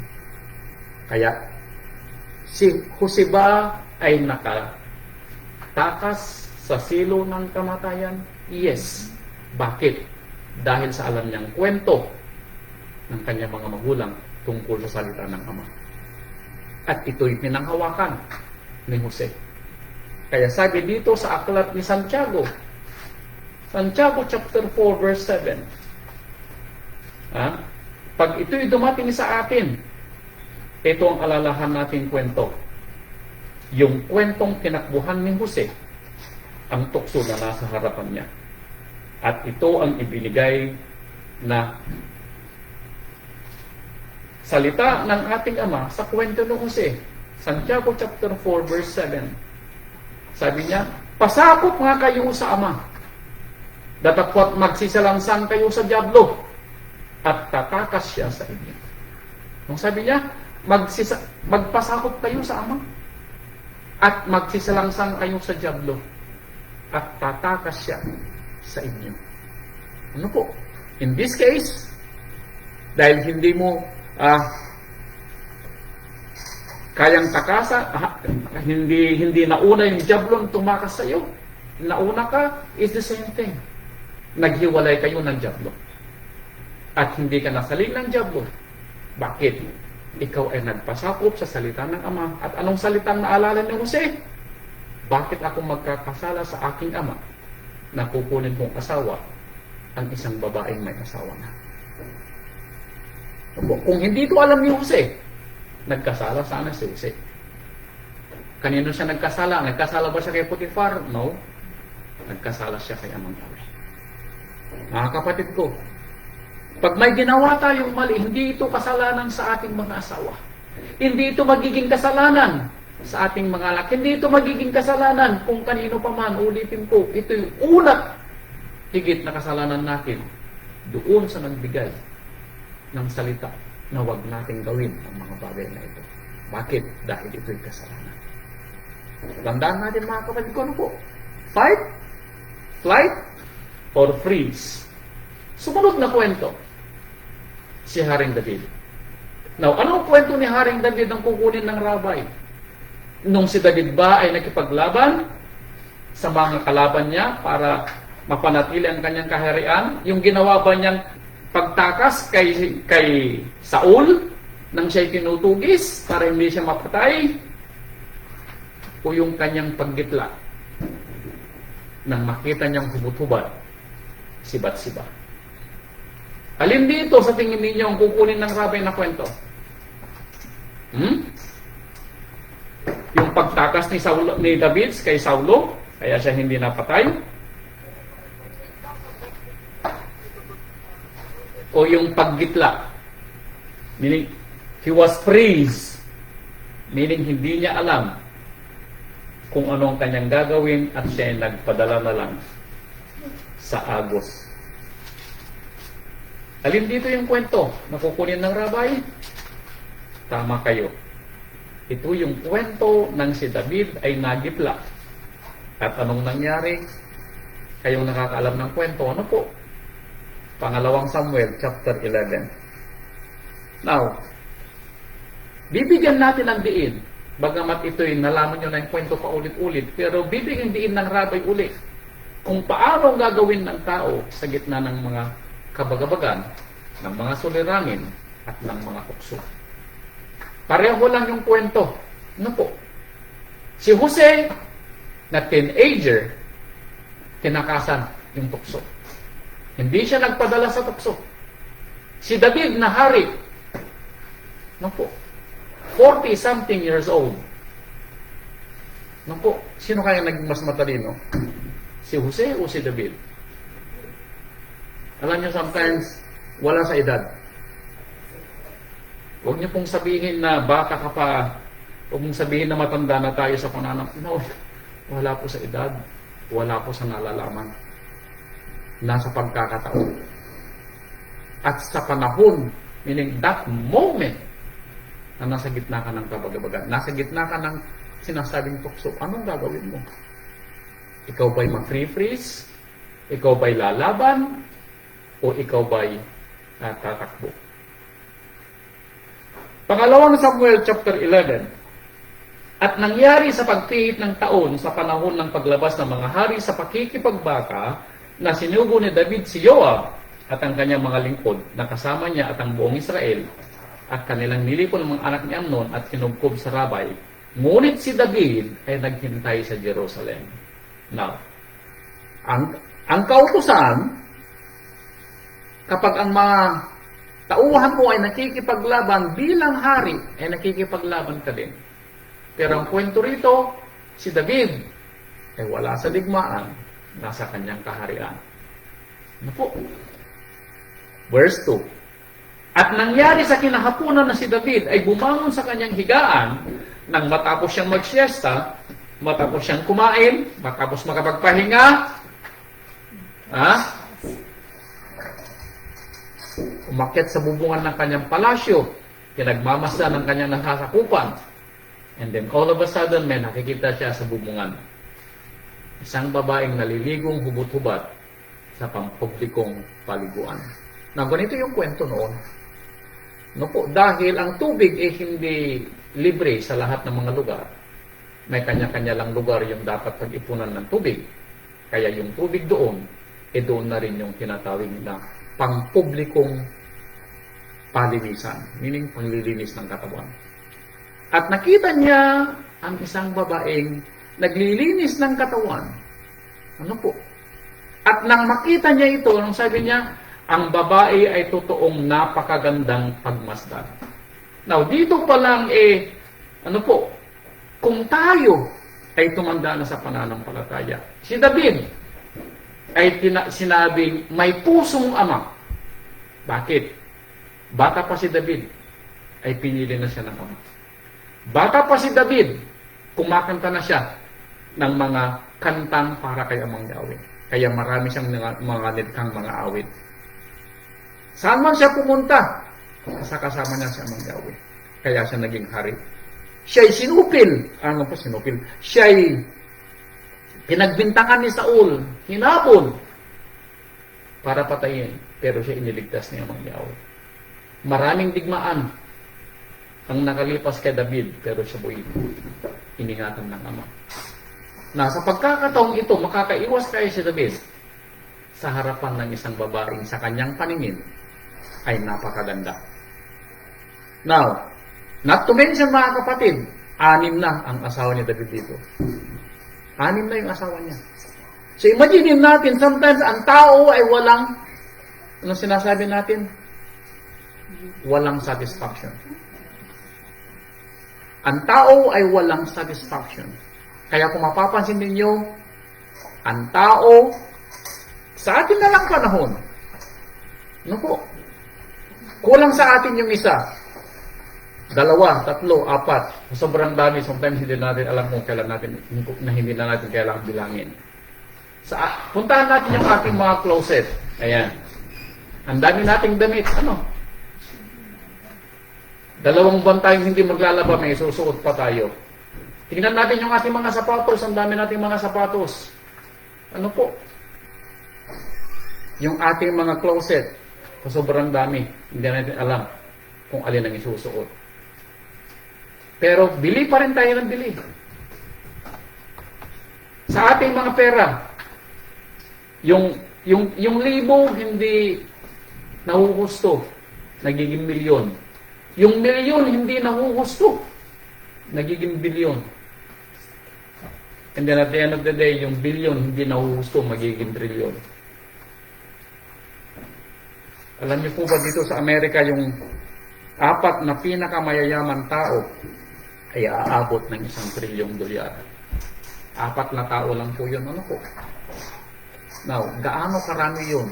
Kaya si Joseba ay nakatakas sa silo ng kamatayan? Yes. Bakit? Dahil sa alam niyang kwento ng kanyang mga magulang tungkol sa salita ng Ama. At ito'y pinanghawakan ni Jose. Kaya sabi dito sa aklat ni Santiago chapter 4 verse 7, pag ito'y dumating sa atin, ito ang alalahan nating kwento. Yung kwentong tinakbuhan ni Jose, ang tukso na nasa harapan niya. At ito ang ibinigay na salita ng ating Ama sa kwento ni Jose. Santiago chapter 4 verse 7. Sabi niya, pasakop nga kayo sa Ama, datapwat magsisalangsang kayo sa dyablo, at tatakas siya sa inyo. Nung sabi niya, magpasakop kayo sa Ama, at magsisalangsang kayo sa dyablo, at tatakas siya sa inyo. Ano po? In this case, dahil hindi mo kayang takasa, hindi nauna yung diablong tumakas sa iyo. Nauna ka, is the same thing. Naghiwalay kayo ng diablo. At hindi ka nasaling ng diablo. Bakit? Ikaw ay nagpasakop sa salita ng Ama. At anong salitang naalala ni Jose? Bakit ako magkakasala sa aking Ama na kukunin kong asawa ang isang babaeng may asawa na? Kung hindi ito alam ni Jose, nagkasala sana si Jose. Kanino siya nagkasala? Nagkasala ba siya kay Potiphar? No. Nagkasala siya kay Amang Yahweh. Mga kapatid ko, pag may ginawa tayong mali, hindi ito kasalanan sa ating mga asawa. Hindi ito magiging kasalanan sa ating mga anak. Hindi ito magiging kasalanan kung kanino pa man. Ulitin ko, ito yung unat higit na kasalanan natin doon sa nagbigay ng salita na huwag nating gawin ang mga bagay na ito. Bakit? Dahil ito'y kasalanan. Tandaan natin mga kapatid ko, ano po? Fight, flight, or freeze. Sumunod na kwento, si Haring David. Now, anong kwento ni Haring David ang kukunin ng Rabay? Nung si David ba ay nakipaglaban sa mga kalaban niya para mapanatili ang kanyang kaharian? Yung ginawa ba niyang pagtakas kay Saul nang siya'y tinutugis para hindi siya mapatay? O yung kanyang paggitla nang makita niyang hubot-hubad si Bathsheba? Alin dito sa tingin ninyo ang kukunin ng Rabay na kwento? Yung pagtakas ni David kay Saulo, kaya siya hindi napatay? O yung paggitla, meaning he was freeze, meaning hindi niya alam kung anong kanyang gagawin at siya ay nagpadala na lang sa Agos. Alin dito yung kwento na kukunin ng Rabay? Tama kayo. Ito yung kwento ng si David ay nagitla. At anong nangyari? Kayong nakakaalam ng kwento, ano po? Pangalawang Samuel, chapter 11. Now, bibigyan natin ng diin, bagamat ito'y nalaman nyo na yung kwento pa ulit-ulit, pero bibigyan diin ng Rabay ulit kung paano gagawin ng tao sa gitna ng mga kabagabagan, ng mga suliranin, at ng mga tukso. Pareho lang yung kwento. Ano po? Si Jose, na teenager, tinakasan yung tukso. Hindi siya nagpadala sa tukso. Si David na hari, ano po? 40-something years old. Naku, sino kaya naging mas matalino? Si Jose o si David? Alam niyo, sometimes, wala sa edad. Huwag niyo pong sabihin na bata ka pa. Huwag mong sabihin na matanda na tayo sa pananam. No, wala po sa edad. Wala po sa nalalaman. Nasa pagkakataon. At sa panahon, meaning that moment, na nasa gitna ka ng kabagabagan, nasa gitna ka ng sinasabing tukso, anong gagawin mo? Ikaw ba'y mag-free freeze? Ikaw ba'y lalaban? O ikaw ba'y tatakbo? Pangalawang Samuel chapter 11. At nangyari sa pagpihit ng taon sa panahon ng paglabas ng mga hari sa pakikipagbaka na sinugo ni David si Joab at ang kanyang mga lingkod na kasama niya at ang buong Israel at kanilang nilipon ng mga anak ni Amnon at kinubkob sa Rabay. Ngunit si David ay naghintay sa Jerusalem. Now, ang kautusan, kapag ang mga tauhan mo ay nakikipaglaban bilang hari, ay nakikipaglaban ka din. Pero ang kwento rito, si David ay wala sa digmaan, nasa kanyang kaharian. Ano po? Verse 2. At nangyari sa kinahapunan na si David ay bumangon sa kanyang higaan nang matapos siyang magsiesta, matapos siyang kumain, matapos makapagpahinga, umakyat sa bubungan ng kanyang palasyo, pinagmamasdan ng kanyang nasasakupan, and then all of a sudden, may nakikita siya sa bubungan. Isang babaeng naliligong hubot-hubat sa pampublikong paliguan. Na ganito yung kwento noon. No po, dahil ang tubig ay hindi libre sa lahat ng mga lugar. May kanya-kanya lang lugar yung dapat pag-ipunan ng tubig. Kaya yung tubig doon, doon na rin yung tinatawag na pampublikong palinisan, meaning panglilinis ng katawan. At nakita niya ang isang babaeng naglilinis ng katawan. Ano po? At nang makita niya ito, nang sabi niya, ang babae ay totoong napakagandang pagmasdan. Now, dito pa lang ano po, kung tayo ay tumanda na sa pananampalataya, si David ay sinabing may pusong ama. Bakit? Bata pa si David, ay pinili na siya ng ama. Bata pa si David, kumakanta na siya ng mga kantang para kay Amang Yahweh. Kaya marami siyang mga nidkang mga awit. Saan man siya pumunta, kasama niya si Amang Yahweh. Kaya siya naging hari. Siya'y sinupil. Ano po sinupil? Siya'y pinagbintangan ni Saul, hinabol para patayin. Pero siya iniligtas ni Amang Yahweh. Maraming digmaan ang nakalipas kay David, pero siya buhay iningatan ng ama. Na sa pagkakataong ito, makakaiwas kayo si David sa harapan ng isang babaeng sa kanyang paningin ay napakaganda. Now, not to mention mga kapatid, 6 na ang asawa ni David dito. 6 na yung asawa niya. So imagine natin, sometimes ang tao ay walang, anong sinasabi natin? Walang satisfaction. Ang tao ay walang satisfaction. Kaya kung mapapansin ninyo, ang tao, sa atin na lang panahon, ano po, kulang sa atin yung isa, 2, 3, 4, sobrang dami, sometimes hindi natin alam kung kailan natin, na hindi na natin kailangan bilangin. Puntahan natin yung ating mga closet. Ayan. Ang dami nating damit. Ano? 2 buwan tayong hindi maglalaba, may susuot pa tayo. Tingnan natin yung ating mga sapatos. Ang dami nating mga sapatos. Ano po? Yung ating mga closet. Sobrang dami. Hindi natin alam kung alin ang isusuot. Pero bili pa rin tayo ng bili. Sa ating mga pera, yung libo hindi nahuhusto, nagiging milyon. Yung milyon hindi nahuhusto, nagiging bilyon. And then at the end of the day, yung bilyon hindi nahuhusto, magiging trilyon. Alam niyo po ba dito sa Amerika, yung 4 na pinakamayayaman tao ay aabot ng $1 trilyong. 4 na tao lang po yun. Ano po? Now, gaano karami yun?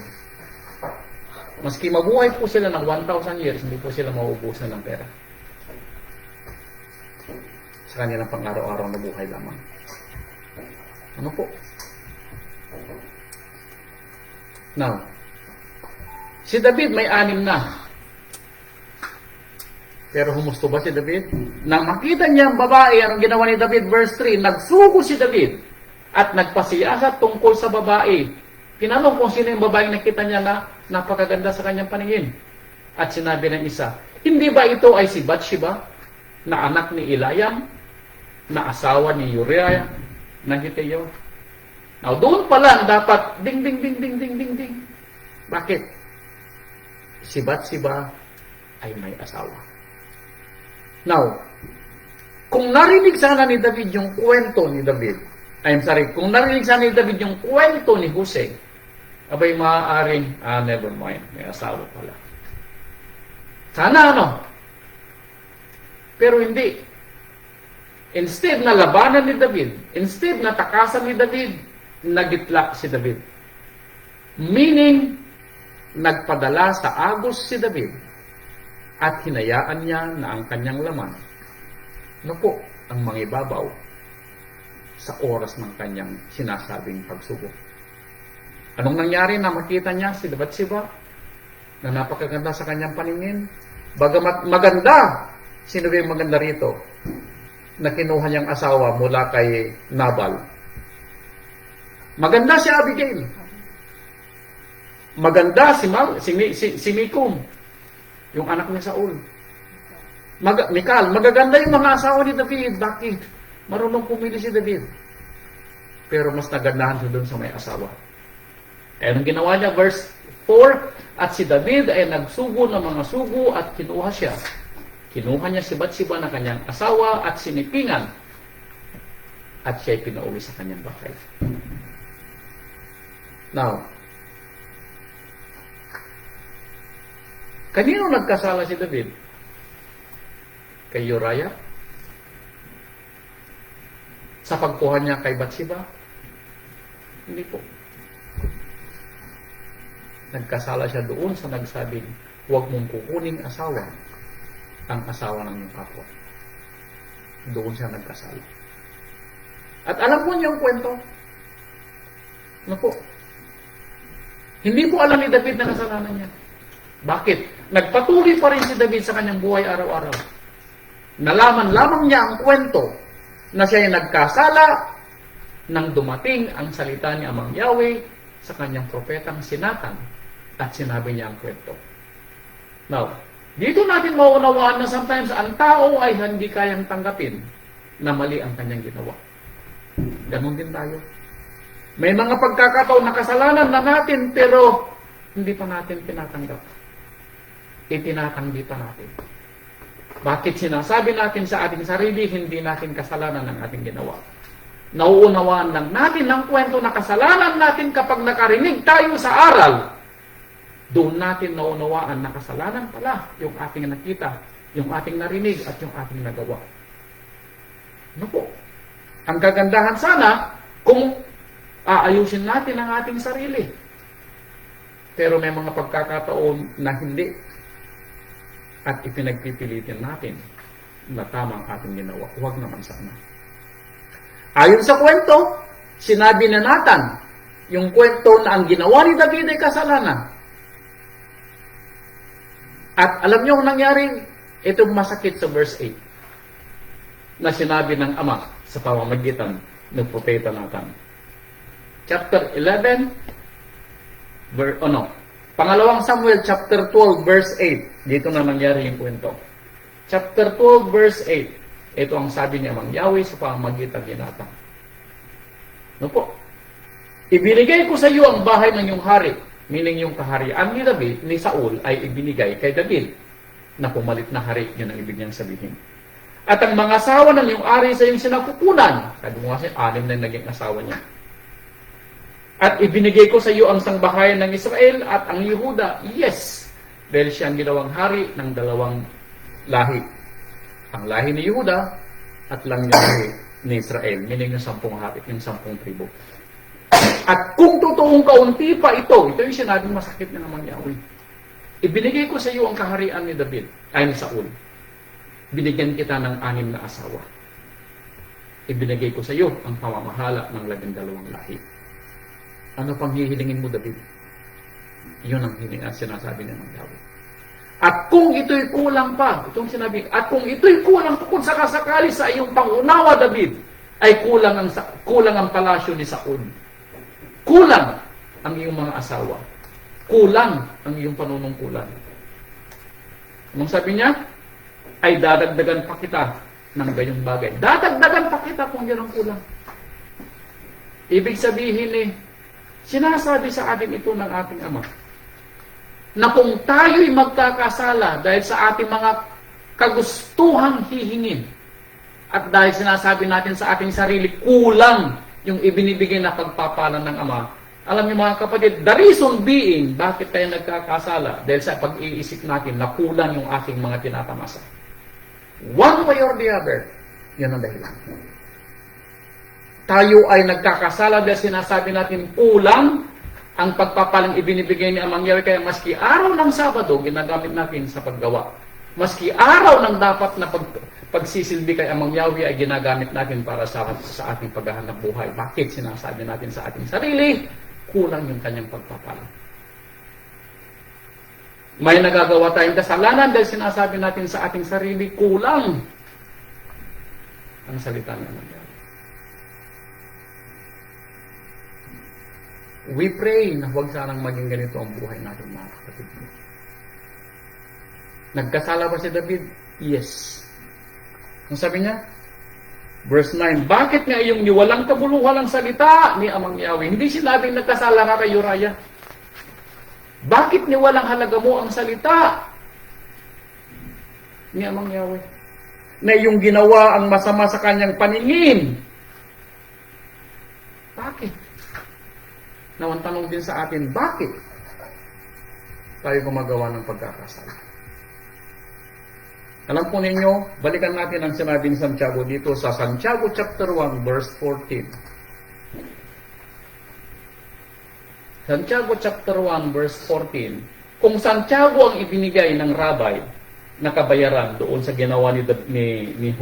Maski mabuhay po sila ng 1,000 years, hindi po sila mauubusan ng pera. Sa kanilang pang-araw-araw na buhay lamang. Ano po? Now, si David may 6 na. Pero humusto ba si David? Nang makita niya ang babae, anong ginawa ni David? Verse 3, nagsugo si David at nagpasiyasat tungkol sa babae. Tinanong kung sino yung babaeng nakita niya na napakaganda sa kanyang paningin. At sinabi ng isa, hindi ba ito ay si Bathsheba, na anak ni Eliam, na asawa ni Uriah, ng Hitteo? Now, doon pa lang dapat ding, ding, ding, ding, ding, ding, ding. Bakit? Si Bathsheba ay may asawa. Now, kung narinig sana ni David yung kwento ni David, kung narinig sana ni David yung kwento ni Jose, abay maaaring, never mind, may asawa pala. Sana ano? Pero hindi. Instead na labanan ni David, instead na takasan ni David, nagitlak si David. Meaning, nagpadala sa agos si David at hinayaan niya na ang kanyang laman na po ang mangibabaw sa oras ng kanyang sinasabing pagsubok. Anong nangyari na makita niya si Bathsheba na napakaganda sa kanyang paningin? Bagamat maganda, sino ba yung maganda rito? Na kinuha niyang asawa mula kay Nabal. Maganda si Abigail. Maganda si Mikum, yung anak ni Saul. Mikal, magaganda yung mga asawa ni David. Bakit? Marunong pumili si David. Pero mas nagandahan siya doon sa may asawa. Kaya nung ginawa niya, verse 4, at si David ay nagsugo ng mga sugo at kinuha siya. Kinuha niya si Bathsheba na kanyang asawa at sinipingan. At siya'y pinauwi sa kanyang bahay. Now, kanino nagkasala si David? Kay Uriah? Sa pagkuha niya kay Bathsheba? Hindi po. Nagkasala siya doon sa nagsabing, huwag mong kukuning asawa ang asawa ng iyong kapwa. Doon siya nagkasala. At alam po niyo ang kwento? Ano po? Hindi po alam ni David na kasalanan niya. Bakit? Nagpatuloy pa rin si David sa kanyang buhay araw-araw. Nalaman lamang niya ang kwento na siya ay nagkasala nang dumating ang salita ni Amang Yahweh sa kanyang propetang si Nathan at sinabi niya ang kwento. Now, dito natin mauunawaan na sometimes ang tao ay hindi kayang tanggapin na mali ang kanyang ginawa. Ganon din tayo. May mga pagkakataon na kasalanan na natin pero hindi pa natin tinatanggap. Itinatanggi pa natin. Bakit sinasabi natin sa ating sarili, hindi natin kasalanan ang ating ginawa? Nauunawaan lang natin ang kwento na kasalanan natin kapag nakarinig tayo sa aral. Doon natin naunawaan na kasalanan pala yung ating nakita, yung ating narinig at yung ating nagawa. Ano po? Ang kagandahan sana kung aayusin natin ang ating sarili. Pero may mga pagkakataon na hindi. At ipinagpipilitin natin na tama ang ating ginawa. Huwag naman sana. Ayon sa kwento, sinabi na Nathan, yung kwento na ang ginawa ni David ay kasalanan. At alam niyo ang nangyari? Ito masakit sa verse 8 na sinabi ng ama sa pamamagitan ng propeta Nathan. Chapter 11, Pangalawang Samuel chapter 12 verse 8. Dito na nangyari yung kwento. Chapter 12 verse 8. Ito ang sabi ni Amang Yahweh sa pamamagitan ni Nathan. Ano po? Ibinigay ko sa iyo ang bahay ng iyong hari. Meaning yung kaharian ni David, ni Saul, ay ibinigay kay David na pumalit na hari. Yun ang ibig niyang sabihin. At ang mga asawa ng iyong ari sa iyong sinapupunan. Sabi mo kasi, 6 na naging asawa niya. At ibinigay ko sa iyo ang sangbahayan ng Israel at ang Yehuda. Yes, dahil siya ang ginawang hari ng 2 lahi. Ang lahi ni Yehuda at lang lahi ni Israel, meaning yung 10 hapit, yung 10 tribo. At kung totoong kaunti pa ito yung sinabing masakit na naman Yahweh. Ibinigay ko sa iyo ang kaharian ni David, ay ni Saul. Binigyan kita ng 6 na asawa. Ibinigay ko sa iyo ang pamamahala ng 12 lahi. Ano pang hihilingin mo, David? Iyon ang sinasabi ng Yahweh. At kung ito'y kulang pa, itong sinabi, at kung ito'y kulang pa, kung sakasakali sa iyong pangunawa, David, ay kulang ang palasyo ni Saul. Kulang ang iyong mga asawa. Kulang ang iyong panunungkulan. Anong sabi niya? Ay dadagdagan pa kita ng gayong bagay. Dadagdagan pa kita kung yan ang kulang. Ibig sabihin sinasabi sa atin ito ng ating Ama, na kung tayo'y magkakasala dahil sa ating mga kagustuhang hihingin, at dahil sinasabi natin sa ating sarili, kulang yung ibinibigay na pagpapalan ng Ama, alam niyo mga kapatid, the reason being, bakit tayo nagkakasala? Dahil sa pag-iisip natin na kulang yung ating mga tinatamasa. One way or the other, yun ang dahilan. Tayo ay nagkakasala dahil sinasabi natin kulang ang pagpapalang ibinibigay ni Amang Yahweh. Kaya maski araw ng Sabado, ginagamit natin sa paggawa. Maski araw ng dapat na pagsisilbi kay Amang Yahweh ay ginagamit natin para sa ating paghahanap buhay. Bakit sinasabi natin sa ating sarili? Kulang yung kanyang pagpapalang. May nagagawa tayong kasalanan dahil sinasabi natin sa ating sarili, kulang ang salita ng Amang Yahweh. We pray na huwag sanang maging ganito ang buhay natin, mga kapatid. Nagkasala ba si David? Yes. Ang sabi niya? Verse 9, bakit nga iyong niwalang kabuluhan ang salita ni Amang Yahweh? Hindi sinabing nagkasala ka kay Uriah. Bakit niwalang halaga mo ang salita ni Amang Yahweh? Na iyong ginawa ang masama sa kanyang paningin. Bakit? Nawang tanong din sa atin, bakit tayo gumagawa ng pagkakasala? Alam po ninyo, balikan natin ang sinabi ni Santiago dito sa Santiago chapter 1 verse 14. Santiago chapter 1 verse 14. Kung Santiago ang ibinigay ng rabbi na kabayaran doon sa ginawa ni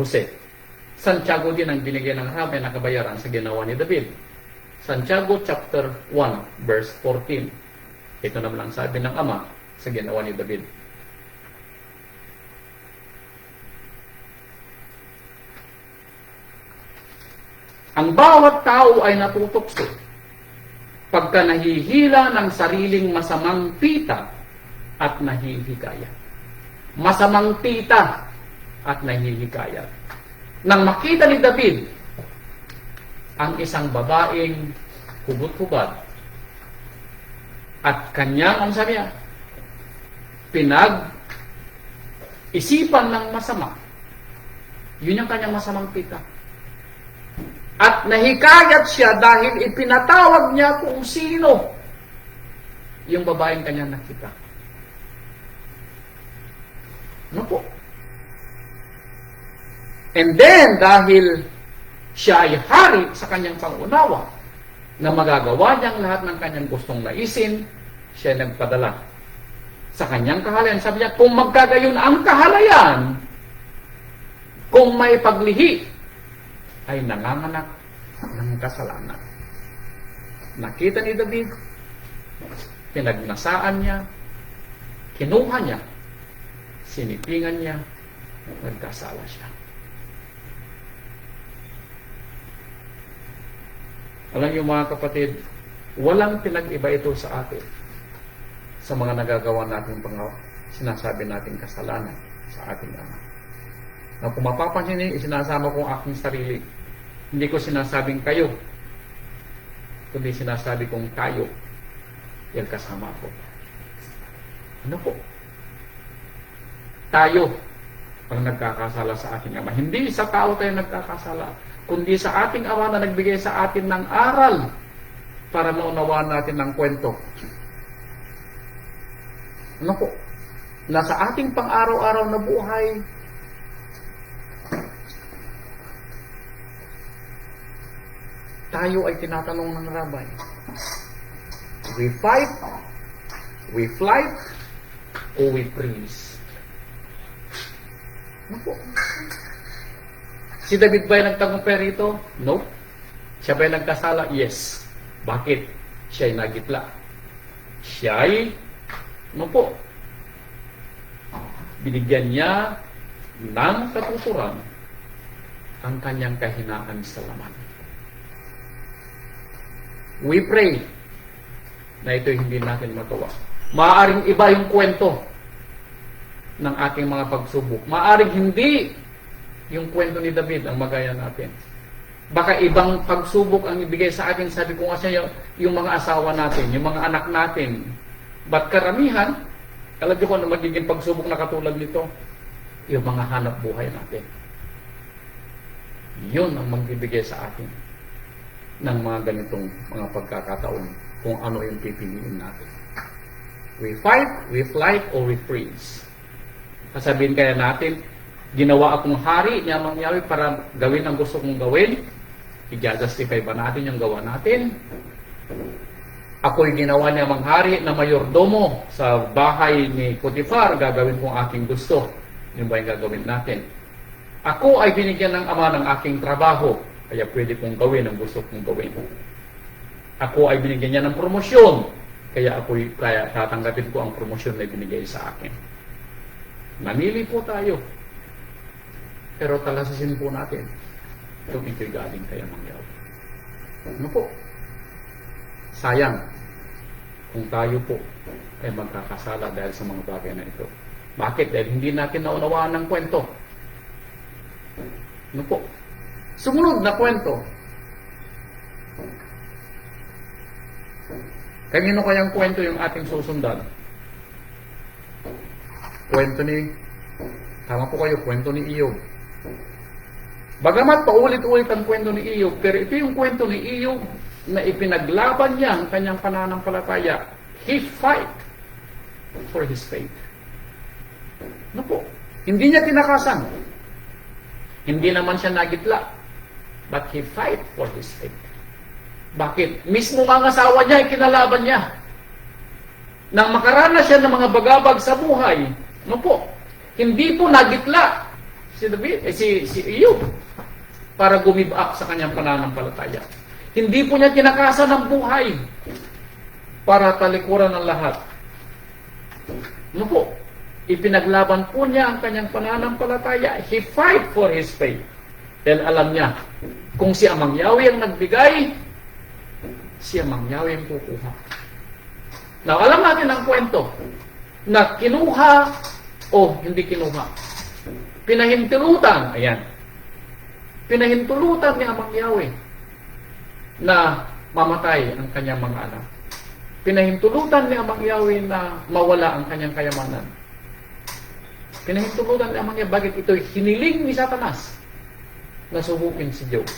Jose, Santiago din ang binigay ng rabbi na kabayaran sa ginawa ni David. Santiago chapter 1 verse 14. Ito naman ang sabi ng Ama sa ginawa ni David. Ang bawat tao ay natutokso pagka nahihila ng sariling masamang pita at nahihikayat. Masamang pita at nahihikayat. Nang makita ni David ang isang babaeng hubot-hubad at kanyang, ang sabi niya, pinag-isipan ng masama. Yun yung kanyang masamang pita. At nahikayat siya dahil ipinatawag niya kung sino yung babaeng kanyang nakita. Ano po? And then, dahil siya ay hari sa kanyang pangunawa na magagawa niyang lahat ng kanyang gustong naisin, siya nagpadala sa kanyang kahalayan. Sabi niya, kung magkagayon ang kahalayan, kung may paglihi, ay nanganganak ng kasalanan. Nakita ni David, pinagnasaan niya, kinuha niya, sinipingan niya, nagkasala siya. Alam niyo mga kapatid, walang pinag-iba ito sa atin sa mga nagagawa natin sinasabi nating kasalanan sa ating Ama. Na kung mapapansin niyo, isinasama ko ang aking sarili. Hindi ko sinasabing kayo, kundi sinasabi kong tayo, yung kasama ko. Ano po? Tayo ang nagkakasala sa ating Ama. Hindi sa tao tayo nagkakasala, kundi sa ating Ama na nagbigay sa atin ng aral para maunawaan natin ng kwento. Ano po? Na sa ating pang-araw-araw na buhay, tayo ay tinatanong ng rabbi. We fight, we flight, o we freeze? Ano po? Si David ba ay nagtagumpay rito? No. Siya ba ay nagkasala? Yes. Bakit? Siya ay nagitla. Siya ay, ano po? Binigyan niya ng katuturan ang kanyang kahinaan sa laman. We pray na ito hindi natin magawa. Maaaring iba yung kwento ng ating mga pagsubok. Maaaring hindi yung kwento ni David ang magaya natin. Baka ibang pagsubok ang ibigay sa atin. Sabi ko kasi yung mga asawa natin, yung mga anak natin. Ba't karamihan, alam niyo kung ano magiging pagsubok na katulad nito? Yung mga hanap buhay natin. Yun ang magbibigay sa atin ng mga ganitong mga pagkakataon kung ano yung pipiliin natin. We fight, we flight, or we freeze. Sasabihin kaya natin, ginawa akong hari niya mangyari para gawin ang gusto kong gawin. I-justify ba natin yung gawa natin? Ako'y ginawa niya manghari na mayordomo sa bahay ni Potifar, gagawin kong aking gusto. Yun ba yung gagawin natin? Ako ay binigyan ng ama ng aking trabaho, kaya pwede kong gawin ang gusto kong gawin. Ako ay binigyan niya ng promosyon, kaya tatanggapin ko ang promosyon na binigay sa akin. Namili po tayo. Pero talasasin po natin, kung ito'y galing kaya mangyaw. Ano po? Sayang kung tayo po ay magkakasala dahil sa mga bagay na ito. Bakit? Dahil hindi natin naunawaan ng kwento. Ano po? Sumunod na kwento. Kanino kayang kwento yung ating susundan? Kwento ni, tama po kayo, kwento ni Iyog. Bagamat paulit-ulit ang kwento ni Iyog, pero ito yung kwento ni Iyog na ipinaglaban niya ang kanyang pananampalataya. He fight for his faith. Ano po? Hindi niya tinakasan. Hindi naman siya nagitla. But he fight for his faith. Bakit? Mismo ang asawa niya ay kinalaban niya. Nang makaranas siya ng mga bagabag sa buhay, ano po? Hindi po nagitla si David, si Iyog para gumibak sa kanyang pananampalataya. Hindi po niya tinakasan ng buhay para talikuran ng lahat. Ano po? Ipinaglaban po niya ang kanyang pananampalataya. He fight for his faith. Dahil alam niya, kung si Amang Yahweh ang nagbigay, si Amang Yahweh ang kukuha. Now, alam natin ang kwento na kinuha o hindi kinuha. Pinahintulutan, ayan. Pinahintulutan ni Amang Yahweh na mamatay ang kanyang mga anak. Pinahintulutan ni Amang Yahweh na mawala ang kanyang kayamanan. Pinahintulutan ni Amang Yahweh, bakit ito'y hiniling ni Satanas na subukin si Job.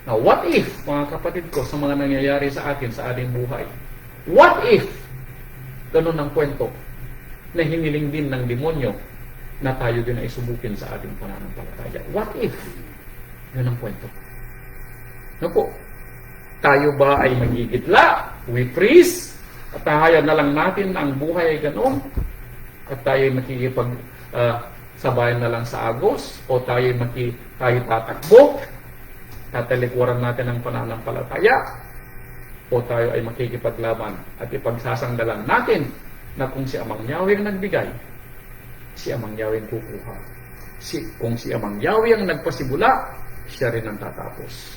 Now, what if, mga kapatid ko, sa mga nangyayari sa atin, sa ating buhay, what if, ganun ang kwento, na hiniling din ng demonyo na tayo din ay subukin sa ating pananampalataya? What if, ganun ang kwento? Ano po? Tayo ba ay magigitla? We freeze? At tahayan na lang natin na ang buhay ay ganoon? At tayo ay sabayan na lang sa agos? O tayo tatakbo? Tatalikuran natin ang pananampalataya? O tayo ay makikipaglaban at ipagsasanggalan natin na kung si Amang Yahweh ang nagbigay, si Amang Yahweh ang kukuha. Kung si Amang Yahweh ang nagpasimula, siya rin ang tatapos.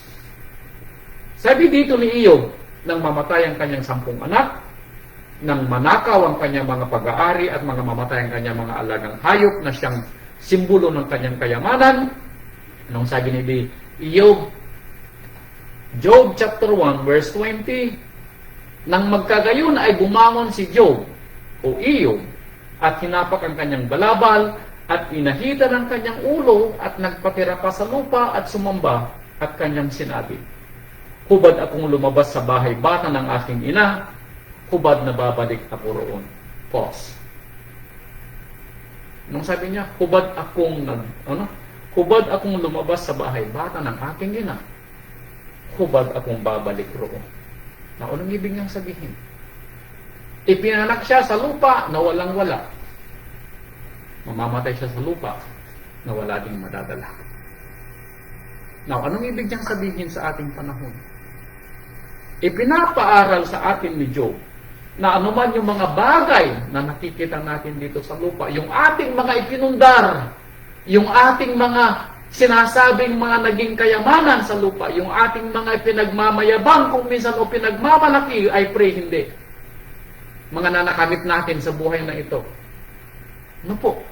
Sabi dito ni Iyog, nang mamatay ang kanyang 10 anak, nang manakaw ang kanyang mga pag-aari at mga mamatay ang kanyang mga alagang hayop na siyang simbolo ng kanyang kayamanan, anong sabi ni Iyog? Job chapter 1 verse 20, nang magkagayon ay bumangon si Job o Iyog at hinapak ang kanyang balabal at inahita ng kanyang ulo at nagpatira pa sa lupa at sumamba at kanyang sinabi, hubad akong lumabas sa bahay bata ng aking ina, hubad na babalik ako roon. Pause. Nung sabi niya, hubad akong lumabas sa bahay bata ng aking ina, hubad akong babalik roon. Na anong ibig niyang sabihin? Ipinanak siya sa lupa na walang-wala. Mamamatay siya sa lupa na wala ding madadala. Now, anong ibig niyang sabihin sa ating panahon? Ipinapaaral sa atin ni Job na anuman yung mga bagay na nakikita natin dito sa lupa, yung ating mga ipinundar, yung ating mga sinasabing mga naging kayamanan sa lupa, yung ating mga pinagmamayabang kung minsan o pinagmamalaki, I pray hindi. Mga nanakamit natin sa buhay na ito. Ano po?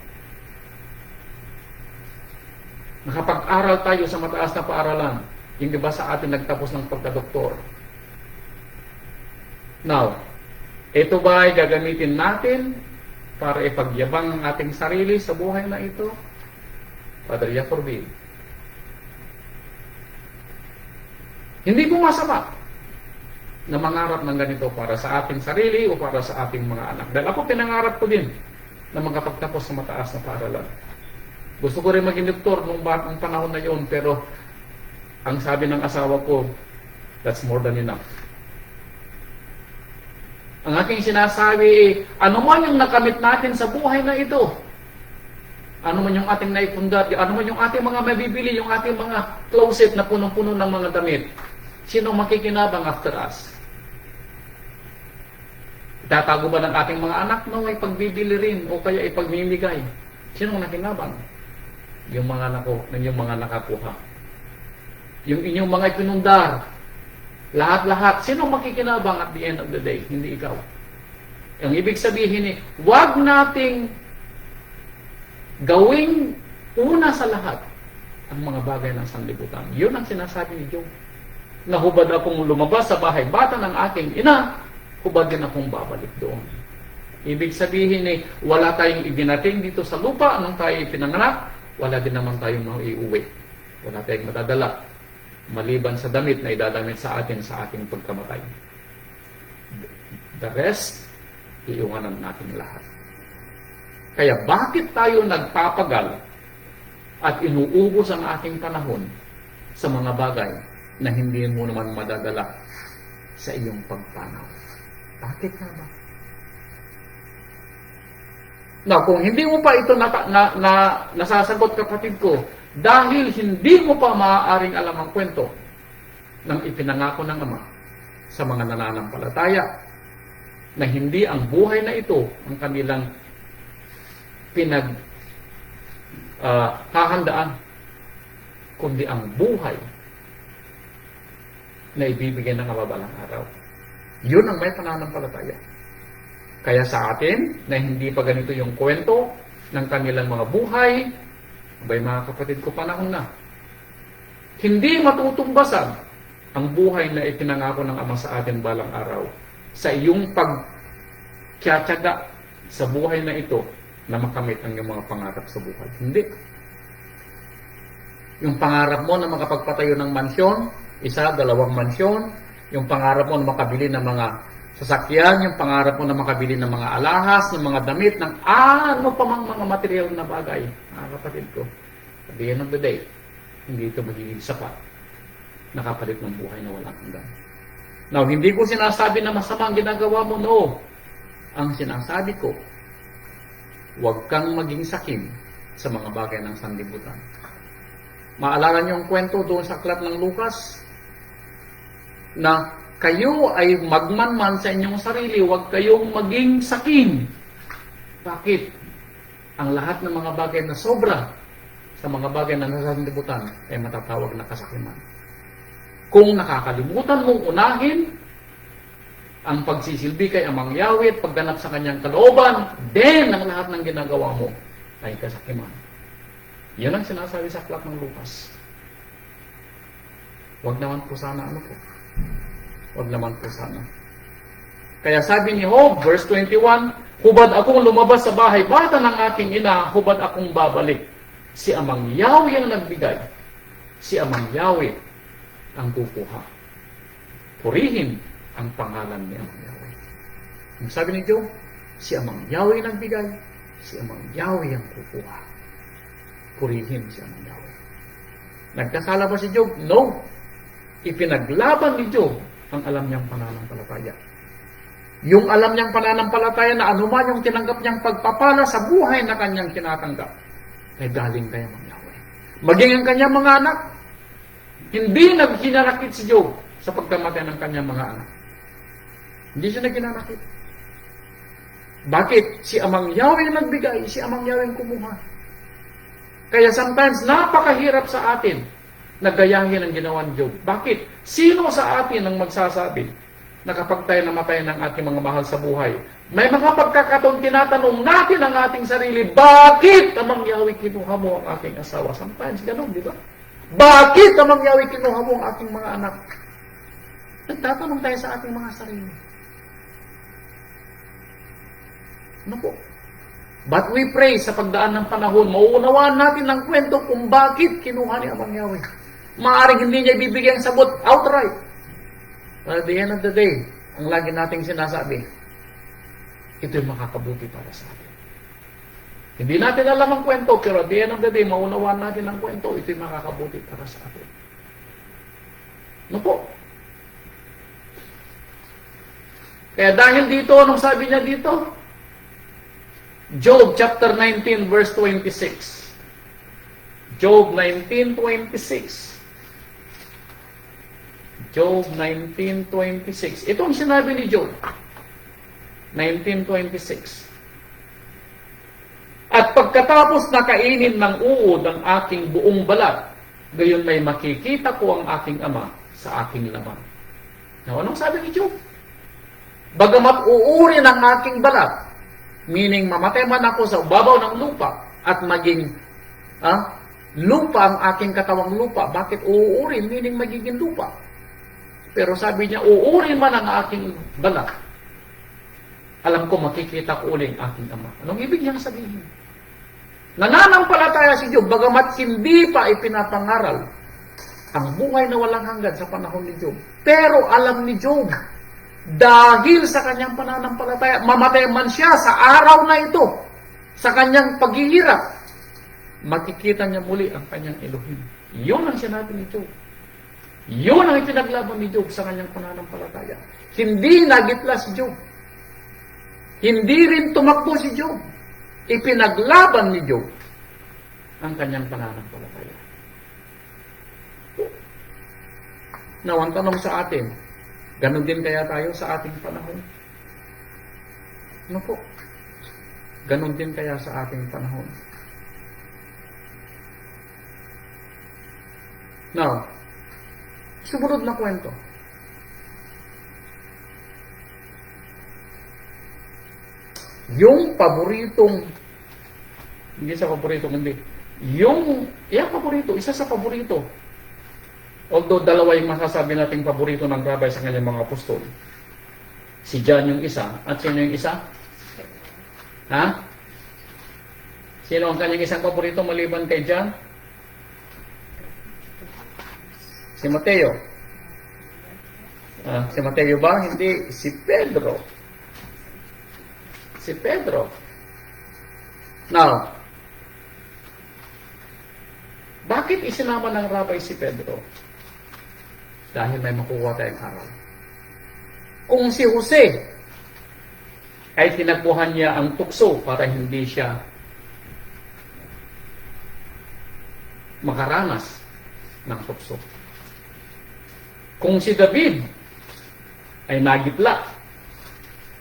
Nakapag-aral tayo sa mataas na paaralan. Hindi ba sa atin nagtapos ng pagkadoktor? Now, ito ba ay gagamitin natin para ipagyabang ang ating sarili sa buhay na ito? Father, ya forbid. Hindi po masama na mangarap ng ganito para sa ating sarili o para sa ating mga anak. Dahil ako pinangarap ko din na magkapagtapos sa mataas na paaralan. Gusto ko rin maging doktor nung batang panahon na yun, pero ang sabi ng asawa ko, that's more than enough. Ang aking sinasabi, ano man yung nakamit natin sa buhay na ito, ano man yung ating naipundar, ano man yung ating mga mabibili, yung ating mga closet na punong-puno ng mga damit, sino makikinabang after us? Itatago ba ng ating mga anak? No, ay pagbibili rin o kaya ipagmimigay. Sino nakinabang? Yung mga nakakuha. Yung inyong mga ipinundar, lahat-lahat, sino makikinabang at the end of the day? Hindi ikaw. Ang ibig sabihin huwag nating gawing una sa lahat ang mga bagay ng sanlibutan. Yun ang sinasabi ni Job. Nahubad akong lumabas sa bahay bata ng aking ina, hubad din akong babalik doon. Ibig sabihin wala tayong ibinating dito sa lupa nung tayo pinanganak, wala din naman tayong maiuwi. Wala tayong madadala maliban sa damit na idadamit sa atin sa ating pagkamatay. The rest, iiwanan natin lahat. Kaya bakit tayo nagpapagal at inuubos ang ating panahon sa mga bagay na hindi mo naman madadala sa iyong pagpanaw? Bakit nga ba? Now, kung hindi mo pa ito nasasagot, kapatid ko, dahil hindi mo pa maaaring alam ang kwento ng ipinangako ng Ama sa mga nananampalataya na hindi ang buhay na ito ang kanilang hahandaan, kundi ang buhay na ibibigay ng kababalang araw. Yun ang may pananampalataya. Kaya sa atin, na hindi pa ganito yung kwento ng kanilang mga buhay, abay mga kapatid ko, panahon na. Hindi matutumbasan ang buhay na ipinangako ng Ama sa atin balang araw sa iyong pagtiyatyaga sa buhay na ito na makamit ang iyong mga pangarap sa buhay. Hindi. Yung pangarap mo na makapagpatayo ng mansyon, 1, 2 mansyon, yung pangarap mo na makabili ng mga sasakyan, yung pangarap mo na makabili ng mga alahas, ng mga damit, ng ano pa mang mga material na bagay. Kapatid ko, at the end of the day, hindi ito magiging sapat na kapalit ng buhay na walang hanggan. Now, hindi ko sinasabi na masama ang ginagawa mo, no. Ang sinasabi ko, huwag kang maging sakim sa mga bagay ng sanlibutan. Maalala niyo ang kwento doon sa aklat ng Lucas na kayo ay magmanman sa inyong sarili, huwag kayong maging sakim. Bakit? Ang lahat ng mga bagay na sobra sa mga bagay na nasa sanlibutan ay matatawag na kasakiman. Kung nakakalimutan mong unahin ang pagsisilbi kay Amang Yahweh at pagganap sa kanyang kalooban, then ang lahat ng ginagawa mo ay kasakiman. Yan ang sinasabi sa aklat ng Lucas. Huwag naman po sana Huwag naman po sana. Kaya sabi ni Job, verse 21, hubad akong lumabas sa bahay bata ng aking ina, hubad akong babalik. Si Amang Yahweh ang nagbigay. Si Amang Yahweh ang kukuha. Purihin ang pangalan ni Amang Yahweh. Ang sabi ni Job, si Amang Yahweh ang nagbigay, si Amang Yahweh ang kukuha. Purihin si Amang Yahweh. Nagkasala ba si Job? No. ipinaglaban ni Job ang alam niyang pananampalataya. Yung alam niyang pananampalataya na anuman yung tinanggap niyang pagpapala sa buhay na kanyang tinatanggap, ay galing kay Yahweh. Maging ang kanyang mga anak, hindi naghinanakit si Job sa pagkamatay ng kanyang mga anak. Hindi siya naghinanakit. Bakit? Si Amang Yahweh nagbigay, si Amang Yahweh kumuha. Kaya sometimes napakahirap sa atin na gayahin ang ginawa ni Job. Bakit? Sino sa atin ang magsasabi na kapag tayo namatay ng ating mga mahal sa buhay, may mga pagkakataon tinatanong natin ang ating sarili, bakit Amang Yahweh kinuha mo ang aking asawa? Sometimes ganun, di ba? Bakit Amang Yahweh kinuha mo ang aking mga anak? Nagtatanong tayo sa ating mga sarili. Ano po? But we pray sa pagdaan ng panahon, mauunawaan natin ang kwento kung bakit kinuha ni Amang Yahweh. Maaaring hindi niya ibibigay ang sagot outright. But at the end of the day, ang lagi nating sinasabi, ito'y makakabuti para sa atin. Hindi natin alam ang kwento, pero at the end of the day, maunawaan natin ang kwento, ito'y makakabuti para sa atin. Ano po? Kaya dahil dito, anong sabi niya dito? Job chapter 19 verse 26. Job 19:26. Job 19:26. Ito ang sinabi ni Job. 19:26. At pagkatapos na kainin ng uod ang aking buong balat, gayon may makikita ko ang aking ama sa aking laman. Now, anong sabi ni Job? Bagamat uurin ang aking balat, meaning mamatay man ako sa ubabaw ng lupa at maging lupa ang aking katawang lupa. Bakit uurin? Meaning magiging lupa. Pero sabi niya, uurin man ang aking balat, alam ko makikita ko uling aking ama. Anong ibig niyang sabihin? Nananampalataya si Job, bagamat hindi pa ipinapangaral ang buhay na walang hanggan sa panahon ni Job. Pero alam ni Job, dahil sa kanyang pananampalataya, mamatay man siya sa araw na ito, sa kanyang paghihirap, makikita niya muli ang kanyang Elohim. Yun ang sinabi ni Job. Yun ang ipinaglaban ni Job sa kanyang pananampalataya. Hindi nagitla si Job. Hindi rin tumakbo si Job. Ipinaglaban ni Job ang kanyang pananampalataya. Now, ang tanong sa atin, ganon din kaya tayo sa ating panahon? Ano po? Ganon din kaya sa ating panahon? Now, sumunod na kwento. Yung paboritong, hindi sa paborito, hindi. Yung paborito, isa sa paborito. Although dalawa yung masasabi nating paborito ng rabbi sa kanyang mga apostol. Si John yung isa, at sino yung isa? Ha? Sino ang kanyang isang paborito maliban kay John? Si Mateo. Si Mateo ba? Hindi. Si Pedro. Si Pedro. Now, bakit isinama ng rabbi si Pedro? Dahil may makuha tayong aral. Kung si Jose ay tinagpuhan niya ang tukso para hindi siya makaranas ng tukso. Kung si David ay nagitla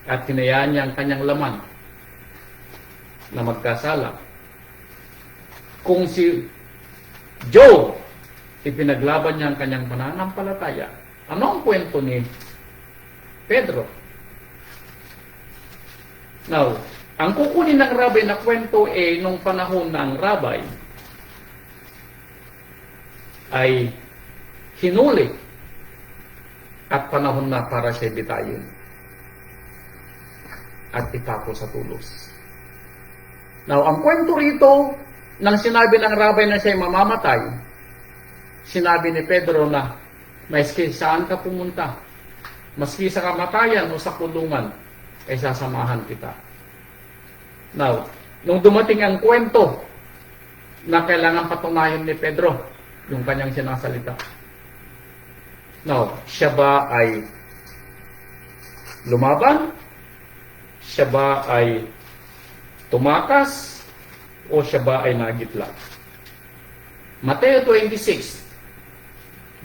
at tinayaan niya ang kanyang laman na magkasala. Kung si Job, ipinaglaban niya ang kanyang pananampalataya. Ano ang kwento ni Pedro? Now, ang kukunin ng rabbi na kwento nung panahon ng rabbi ay hinuli at panahon na para siya bitayin at ipako sa tulos. Now, ang kwento rito, nang sinabi ng rabbi na siya mamamatay, sinabi ni Pedro na, maski saan ka pumunta, maski sa kamatayan o sa kulungan, ay sasamahan kita. Now, nung dumating ang kwento na kailangan patunayan ni Pedro, yung kanyang sinasalita, Now, siya ba ay lumaban? Siya ba ay tumakas? O siya ba ay nagitla? Mateo 26,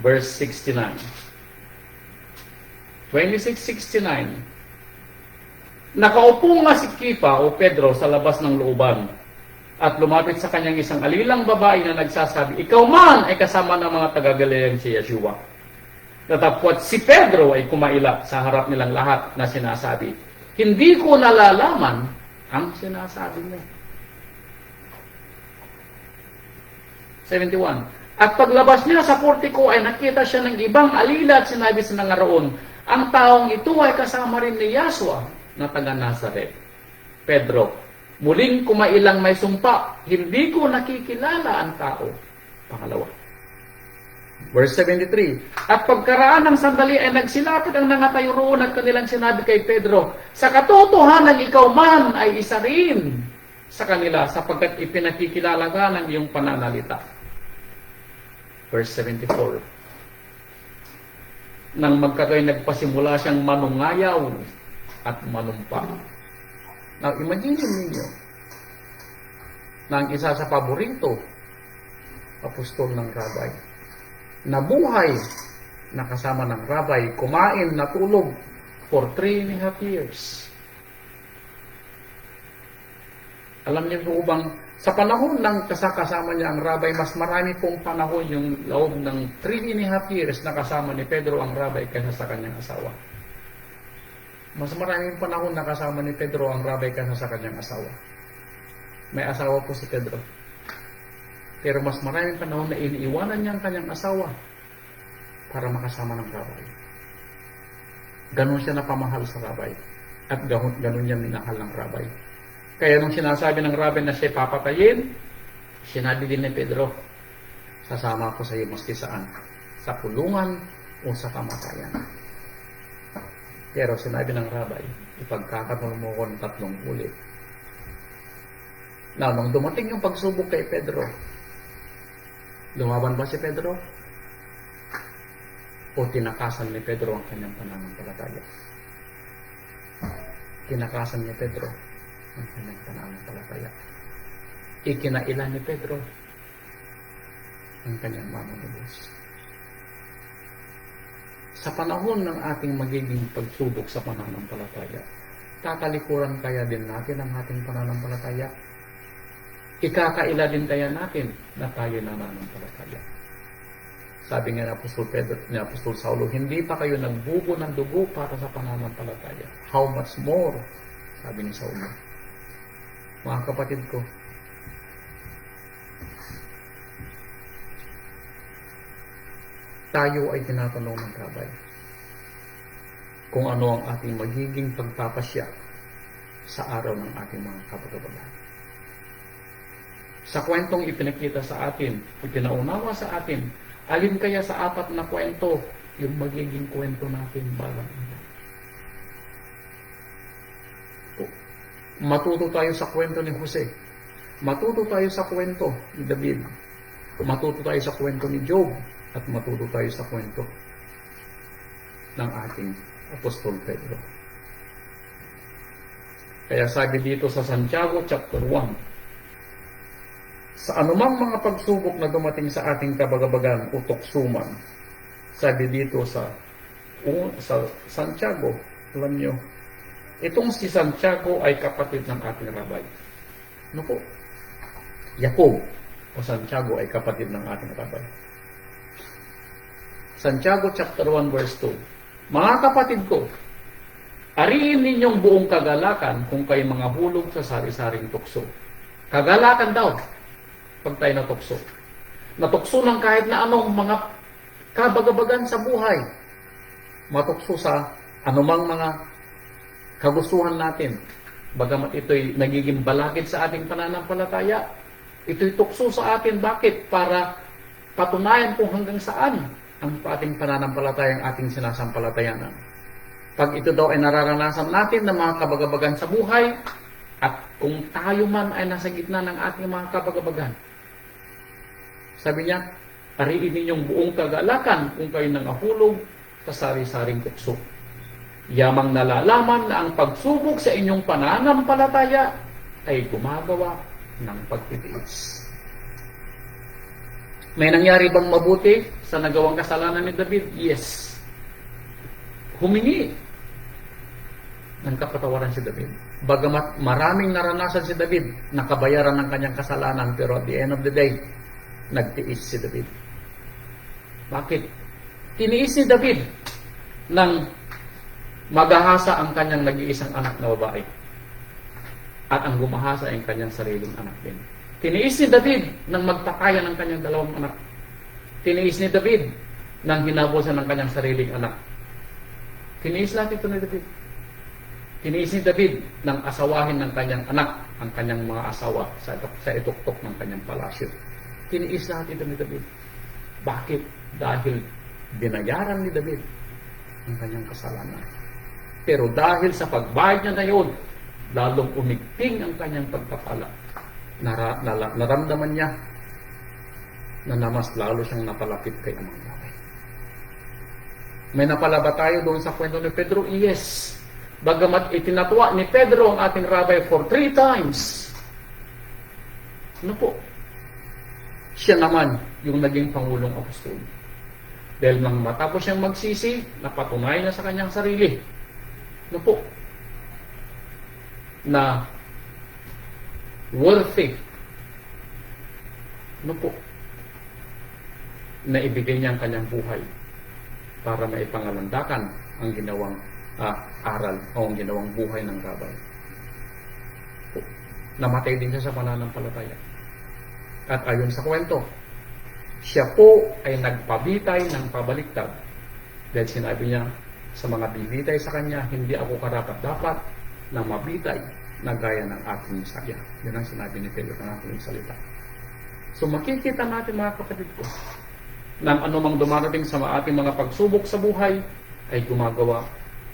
verse 69. 26:69. Nakaupo nga si Kefa o Pedro sa labas ng looban at lumapit sa kanyang isang alilang babae na nagsasabi, "Ikaw man ay kasama ng mga taga-Galilean si Yeshua." Natapwat si Pedro ay kumaila sa harap nilang lahat na sinasabi, "Hindi ko nalalaman ang sinasabi mo." 71. At paglabas niya sa portiko ay nakita siya ng ibang alila at sinabi sa mga roon, "Ang taong ito ay kasama rin ni Yeshua na taga Nazaret." Pedro, muling kumailang may sumpa, "Hindi ko nakikilala ang tao." Pangalawa. Verse 73. At pagkaraan ng sandali ay nagsilapit ang nangatayo roon at kanilang sinabi kay Pedro, "Sa katotohanan ikaw man ay isa rin sa kanila sapagkat ipinakikilala ka ng iyong pananalita." Verse 74. Nang magkatoy nagpasimula siyang manungayaw at manumpa. Now, imagine ninyo na ang isa sa paborito apostol ng rabay, nabuhay na kasama ng rabay, kumain, natulog for 3.5 years. Alam niyo po bang sa panahon ng kasama niya ang rabay, mas marami pong panahon yung loob ng 3.5 years na kasama ni Pedro ang rabay kaysa sa kanyang asawa. Mas maraming panahon na kasama ni Pedro ang rabay kaysa sa kanyang asawa. May asawa po si Pedro. Pero mas maraming panahon na iniiwanan niya ang kanyang asawa para makasama ng rabay. Ganon siya napamahal sa rabay. At ganon niya minahal ng rabay. Kaya nung sinasabi ng rabay na siya papatayin, sinabi din ni Pedro, "Sasama ko sa iyo maski saan, sa kulungan o sa kamatayan." Pero sinabi ng rabay, "Ipagkakatulong mo ko ng 3 ulit." Now, nung dumating yung pagsubok kay Pedro, lumaban ba si Pedro? O tinakasan ni Pedro ang kanyang pananampalataya? Tinakasan ni Pedro ang kanyang pananampalataya. Ikinailan ni Pedro ang kanyang manunubos. Sa panahon ng ating magiging pagsubok sa pananampalataya, tatalikuran kaya din natin ang ating pananampalataya? Ikakaila din kaya natin na tayo nananampalataya? Sabi nga ni Apostol Pedro, ni Apostol Saulo, "Hindi pa kayo nagbubo ng dugo para sa pananampalataya. How much more?" Sabi ni Saulo. Mga kapatid ko, tayo ay tinatanong ng rabay kung ano ang ating magiging pagpapasya sa araw ng ating mga kabagabagan. Sa kwentong ipinakita sa atin, ipinaunawa sa atin, alin kaya sa 4 na kwento yung magiging kwento natin balang araw? Matuto tayo sa kwento ni Jose. Matuto tayo sa kwento ni David. Matuto tayo sa kwento ni Job. At matuto tayo sa kwento ng ating Apostol Pedro. Kaya sabi dito sa Santiago chapter 1, sa anumang mga pagsubok na dumating sa ating kabagabagan o tuksuman, sabi dito sa Santiago, alam nyo, itong si Santiago ay kapatid ng ating rabay. Ano po? Jacob o Santiago ay kapatid ng ating rabay. Santiago chapter 1 verse 2. "Mga kapatid ko, ariin ninyong buong kagalakan kung kayo mga hulog sa sari-saring tukso." Kagalakan daw pag tayo natukso. Natukso ng kahit na anong mga kabagabagan sa buhay. Matukso sa anumang mga kagustuhan natin. Bagamat ito'y nagiging balakid sa ating pananampalataya, ito'y tukso sa atin. Bakit? Para patunayan kung hanggang saan ang ating pananampalataya, ang ating sinasampalatayanan. Pag ito daw ay nararanasan natin ng mga kabagabagan sa buhay, at kung tayo man ay nasa gitna ng ating mga kabagabagan, sabi niya, Ariin ninyong buong kagalakan kung kayo nangahulog sa sari-saring tukso. Yamang nalalaman na ang pagsubok sa inyong pananampalataya ay gumagawa ng pagtitiis. May nangyari bang mabuti sa nagawang kasalanan ni David? Yes. Humingi ng kapatawaran si David. Bagamat maraming naranasan si David, nakabayaran ng kanyang kasalanan, pero at the end of the day, nagtiis si David. Bakit? Tiniis ni David nang magahasa ang kanyang nag-iisang anak na babae. At ang gumahasa ay ang kanyang sariling anak din. Tiniis ni David nang magtakaya ng kanyang dalawang anak. Tiniis ni David nang hinabusan ng kanyang sariling anak. Tiniis lahat ito ni David. Tiniis ni David nang asawahin ng kanyang anak ang kanyang mga asawa sa ituktok ng kanyang palasyo. Tiniis lahat ito ni David. Bakit? Dahil binayaran ni David ang kanyang kasalanan. Pero dahil sa pagbayad niya na yun, lalong umigting ang kanyang pagpapala. Naramdaman niya na mas lalo siyang napalapit kay Amang Yahweh. May napala ba tayo doon sa kwento ni Pedro? Yes. Bagamat itinatwa ni Pedro ang ating rabbi for 3 times. Ano po? Siya naman yung naging Pangulong Apostol. Dahil nang matapos siyang magsisi, napatunay na sa kanyang sarili. Ano po? Na worthy. Ano po? Na ibigay niya ang kanyang buhay para maipangalandakan ang ginawang aral o ang ginawang buhay ng rabbi. Namatay din siya sa pananampalataya. At ayon sa kwento, siya po ay nagpabitay ng pabaliktad. Dahil sinabi niya sa mga bibitay sa kanya, hindi ako karapat-dapat na mabitay na gaya ng ating Mesaya. Yan ang sinabi ni Pedro ng ating salita. So makikita natin mga kapatid ko, na anumang dumarating sa ating mga pagsubok sa buhay ay gumagawa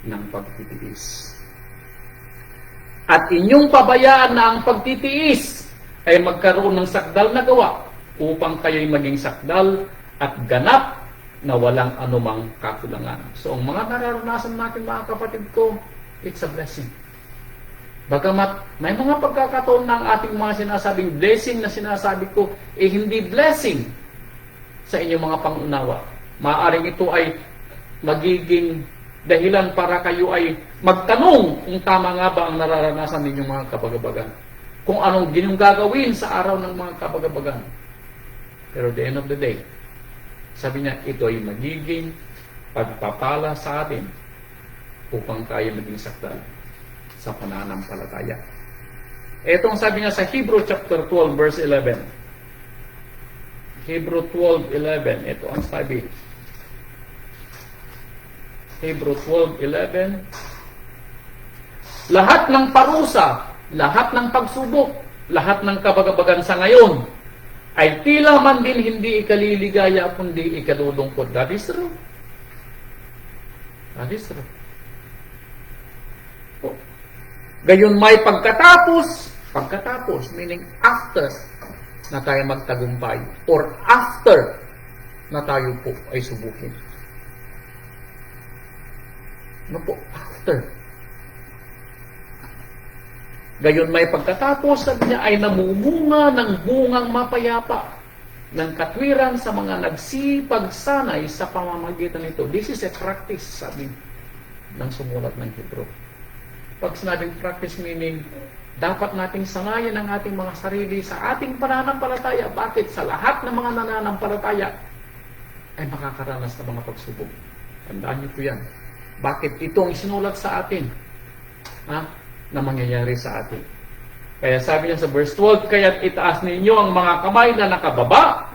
ng pagtitiis. At inyong pabayaan na ang pagtitiis ay magkaroon ng sakdal na gawa upang kayo'y maging sakdal at ganap na walang anumang kakulangan. So ang mga nararanasan natin mga kapatid ko, it's a blessing. Bagamat may mga pagkakataon ng ating mga sinasabing blessing na sinasabi ko, hindi blessing sa inyong mga pangunawa. Maaaring ito ay magiging dahilan para kayo ay magtanong kung tama nga ba ang nararanasan ninyong mga kabagabagan. Kung anong gagawin sa araw ng mga kabagabagan. Pero at the end of the day, sabi niya, ito ay magiging pagpapala sa atin upang tayo maging sakdal sa pananampalataya. Ito ang sabi niya sa Hebrew chapter 12 verse 11. Hebrew 12:11, ito ang sabi. Hebrew 12:11, lahat ng parusa, lahat ng pagsubok, lahat ng kabagabagan sa ngayon, ay tila man din hindi ikaliligaya kundi ikalulungkot. That is true. That is true. Gayon may pagkatapos, meaning after na tayo magtagumpay or after na tayo po ay subukin. Ano po? After. Gayon may pagkatapos, sabi niya, ay namumunga ng bungang mapayapa ng katwiran sa mga nagsipagsanay sa pamamagitan nito. This is a practice, sabi ng sumulat ng Hebrew. Pag sinabing practice, meaning dapat nating sanayan ang ating mga sarili sa ating pananampalataya. Bakit? Sa lahat ng mga nananampalataya ay makakaranas ng mga pagsubok. Tandaan niyo po yan. Bakit? Itong sinulat sa atin na mangyayari sa atin. Kaya sabi niya sa verse 12, kaya't itaas ninyo ang mga kamay na nakababa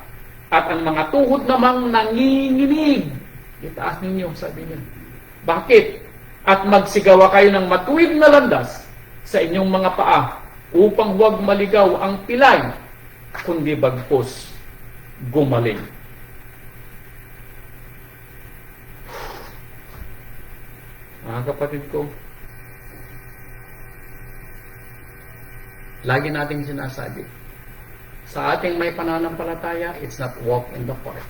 at ang mga tuhod namang nanginginig. Itaas ninyo, sabi niya. Bakit? At magsigawa kayo ng matuwid na landas sa inyong mga paa upang huwag maligaw ang pilay, kundi bagpos gumaling. Mga kapatid ko, lagi nating sinasabi, Sa ating may pananampalataya, it's not walk in the park.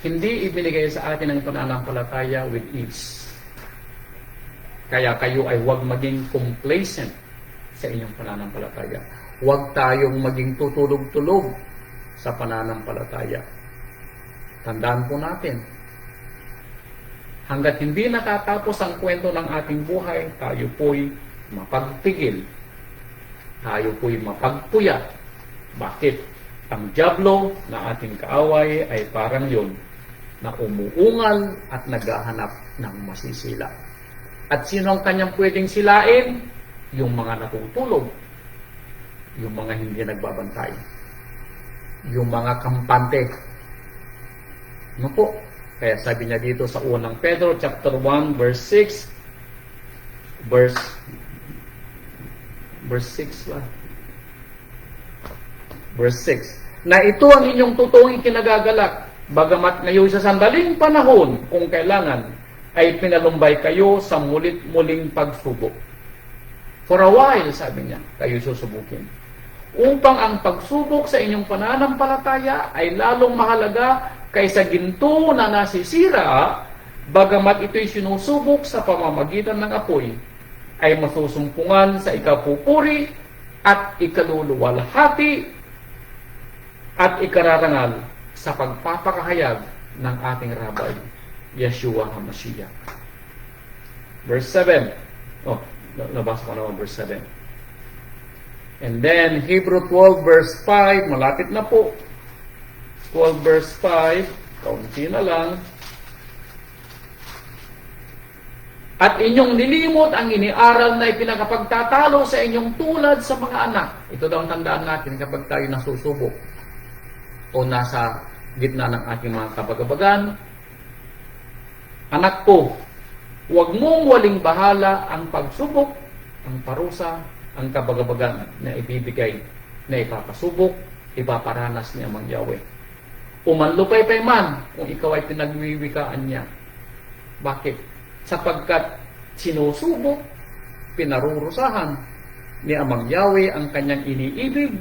Hindi ibinigay sa atin ang pananampalataya with ease. Kaya kayo ay huwag maging complacent sa inyong pananampalataya. Huwag tayong maging tutulog-tulog sa pananampalataya. Tandaan po natin, hanggat hindi natatapos ang kwento ng ating buhay, tayo po'y mapagpigil. Tayo po'y mapagpuyat. Bakit? Ang dyablo na ating kaaway ay parang yun, na umuungal at naghahanap ng masisila. At sino ang kanyang pwedeng silain? Yung mga natutulog, yung mga hindi nagbabantay, yung mga kampante. Ano po? Kaya sabi niya dito sa unang Pedro chapter 1 verse 6 verse 6 ba? Verse 6. Na ito ang inyong totoong ikinagagalak, bagamat ngayon sa sandaling panahon, kung kailangan, ay pinalumbay kayo sa mulit-muling pagsubok. For a while, sabi niya, kayo susubukin. Upang ang pagsubok sa inyong pananampalataya ay lalong mahalaga kaysa ginto na nasisira, bagamat ito'y sinusubok sa pamamagitan ng apoy, ay masusumpungan sa ikapupuri at ikaluluwalhati at ikararangal sa pagpapakahayag ng ating Rabbi, Yeshua HaMashiach. Verse 7. Oh, nabasa ko naman verse 7. And then, Hebrew 12 verse 5, malapit na po. 12 verse 5, kaunti na lang. At inyong nilimot ang iniaral na ipinakapagtatalo sa inyong tulad sa mga anak. Ito daw ang tandaan natin kapag tayo nasusubok o nasa gitna ng ating mga kabagabagan. Anak ko, huwag mong waling bahala ang pagsubok, ang parusa, ang kabagabagan na ibibigay, na ipapasubok, ipaparanas ni Amang Yahweh. Umanlupay-pay man kung ikaw ay pinagwiwikaan niya. Bakit? Sapagkat sinusubok, pinarurusahan ni Amang Yahweh ang kanyang iniibig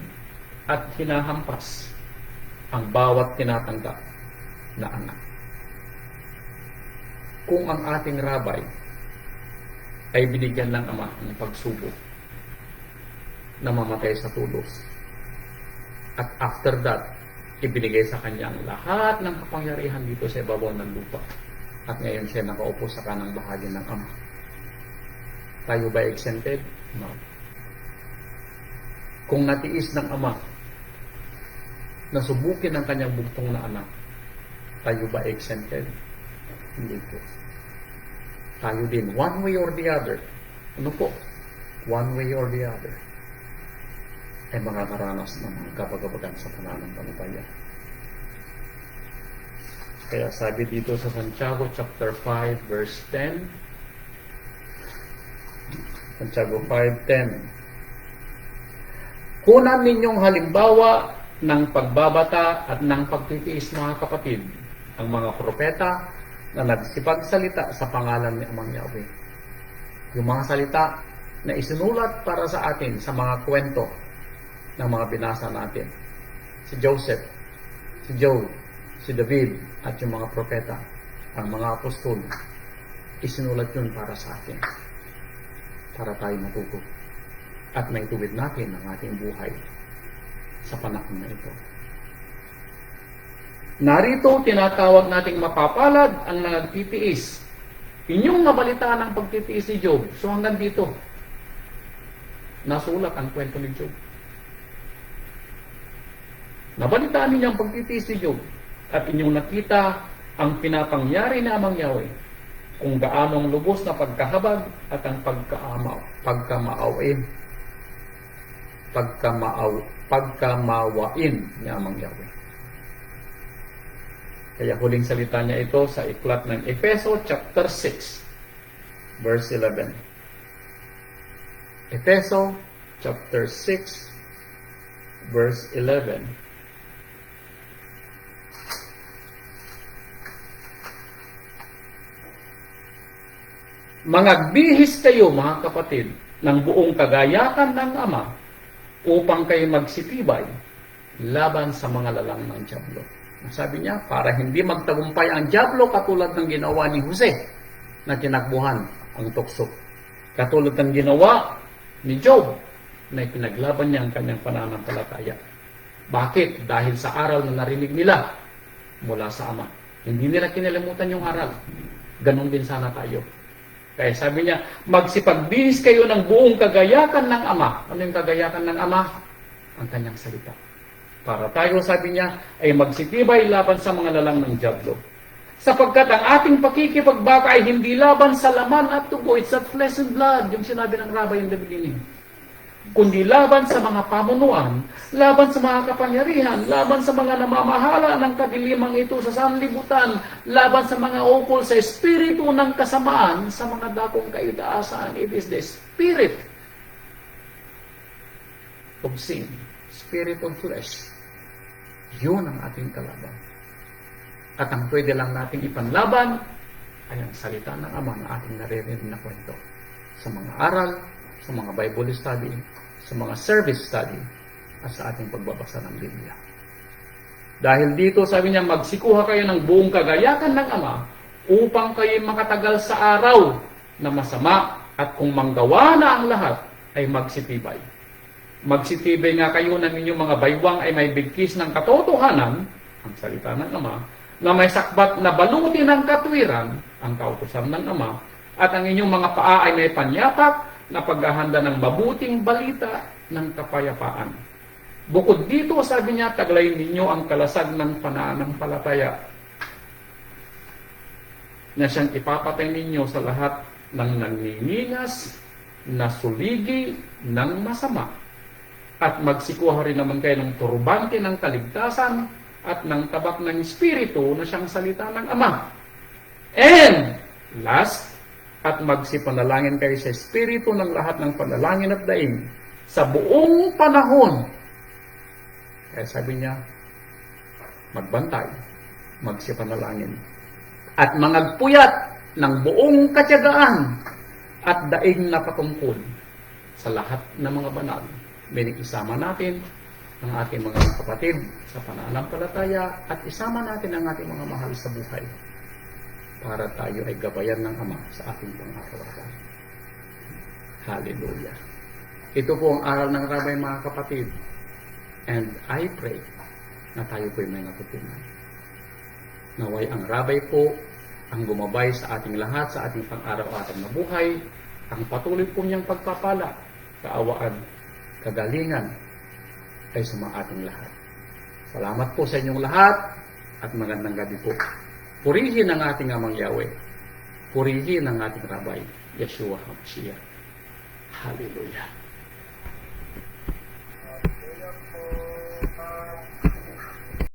at hinahampas ang bawat tinatanggap na anak. Kung ang ating rabay ay binigyan ng Ama ng pagsubok na mamatay sa tulos, at after that, ibinigay sa kanya ang lahat ng kapangyarihan dito sa ibabaw ng lupa, at ngayon siya nakaupo sa kanang bahagi ng Ama. Tayo ba exempted? No. Kung natiis ng Ama na subukin ang kanyang bugtong na anak, tayo ba exempted? Hindi po. Tayo din, one way or the other. Ano po? One way or the other ay makakaranas ng mga kabagabagan sa pananampalataya. Kaya sabi dito sa Santiago chapter 5 verse 10, Santiago 5:10, kunan ninyong halimbawa ng pagbabata at ng pagtitiis, mga kapatid, ang mga propeta na nagsipagsalita sa pangalan ni Amang Yahweh. Yung mga salita na isinulat para sa atin sa mga kwento ng mga binasa natin. Si Joseph, si Job, si David, at yung mga propeta, ang mga apostol, isinulat yun para sa atin. Para tayo matuto. At maituwid natin ang ating buhay sa panahon na ito. Narito, tinatawag nating mapapalad ang nagtitiis. Inyong nabalitaan ang pagtitiis ni Job. So hanggang dito, nasulat ang kwento ni Job. Nabalitaan ninyo ang pagtitiis ni Job, at inyong nakita ang pinapangyari ni Amang Yahweh, kung gaanong lubos na pagkahabag at ang pagkamawain ni Amang Yahweh. Kaya huling salita niya ito sa iklat ng Efeso chapter 6 verse 11. Efeso chapter 6 verse 11. Mangagbihis kayo, mga kapatid, ng buong kagayakan ng Ama upang kayo magsitibay laban sa mga lalang ng dyablo. Sabi niya, para hindi magtagumpay ang dyablo katulad ng ginawa ni Jose na tinakbuhan ang tukso. Katulad ng ginawa ni Job na pinaglaban niya ang kanyang pananampalataya. Bakit? Dahil sa aral na narinig nila mula sa Ama. Hindi nila kinalimutan yung aral. Ganon din sana tayo. Kaya sabi niya, magsipagdinis kayo ng buong kagayakan ng Ama. Ano yung kagayakan ng Ama? Ang kanyang salita. Para tayo, sabi niya, ay magsitibay laban sa mga lalang ng dyablo. Sapagkat ang ating pakikipagbaka ay hindi laban sa laman at dugo. It's not flesh and blood, yung sinabi ng Rabbi in the beginning. Kundi laban sa mga pamunuan, laban sa mga kapangyarihan, laban sa mga namamahala ng kadilimang ito sa sanlibutan, laban sa mga ukol sa espiritu ng kasamaan sa mga dakong kaitaasan. It is the spirit of sin, spirit of flesh. Yun ang ating kalaban. At ang pwede lang nating ipanlaban ay ang salita ng Ama na ating naririnig na kwento. Sa mga aral, sa mga Bible study, sa mga service study, at sa ating pagbabasa ng Biblia. Dahil dito, sabi niya, magsikuha kayo ng buong kagayakan ng Ama upang kayo makatagal sa araw na masama at kung manggawa na ang lahat ay magsitibay. Magsitibay nga kayo ng inyong mga baywang ay may bigkis ng katotohanan, ang salita ng Ama, na may sakbat na baluti ng katwiran, ang kautusan ng Ama, at ang inyong mga paa ay may panyapak na paghahanda ng mabuting balita ng kapayapaan. Bukod dito, sabi niya, taglayin ninyo ang kalasag ng pananampalataya na siyang ipapatay ninyo sa lahat ng nanginginas na suligi ng masama. At magsikuha rin naman kayo ng turbante ng kaligtasan at ng tabak ng Espiritu na siyang salita ng Ama. And last, at magsipanalangin kayo sa Espiritu ng lahat ng panalangin at daing sa buong panahon. Kaya sabi niya, magbantay, magsipanalangin, at mangagpuyat ng buong katyagaan at daing na patungkol sa lahat ng mga banal. Meaning isama natin ang ating mga kapatid sa pananampalataya at isama natin ang ating mga mahal sa buhay para tayo ay gabayan ng Ama sa ating pang-araw-araw. Hallelujah. Ito po ang aral ng Rabay, mga kapatid. And I pray na tayo po ay may natutunan. Naway ang Rabay po ang gumabay sa ating lahat, sa ating pang-araw-araw na buhay, ang patuloy po niyang pagpapala, kaawaan, kagalingan ay sa mga ating lahat. Salamat po sa inyong lahat at magandang gabi po. Purihin ang ating Amang Yahweh. Purihin ang ating Rabay, Yeshua HaMashiach. Hallelujah.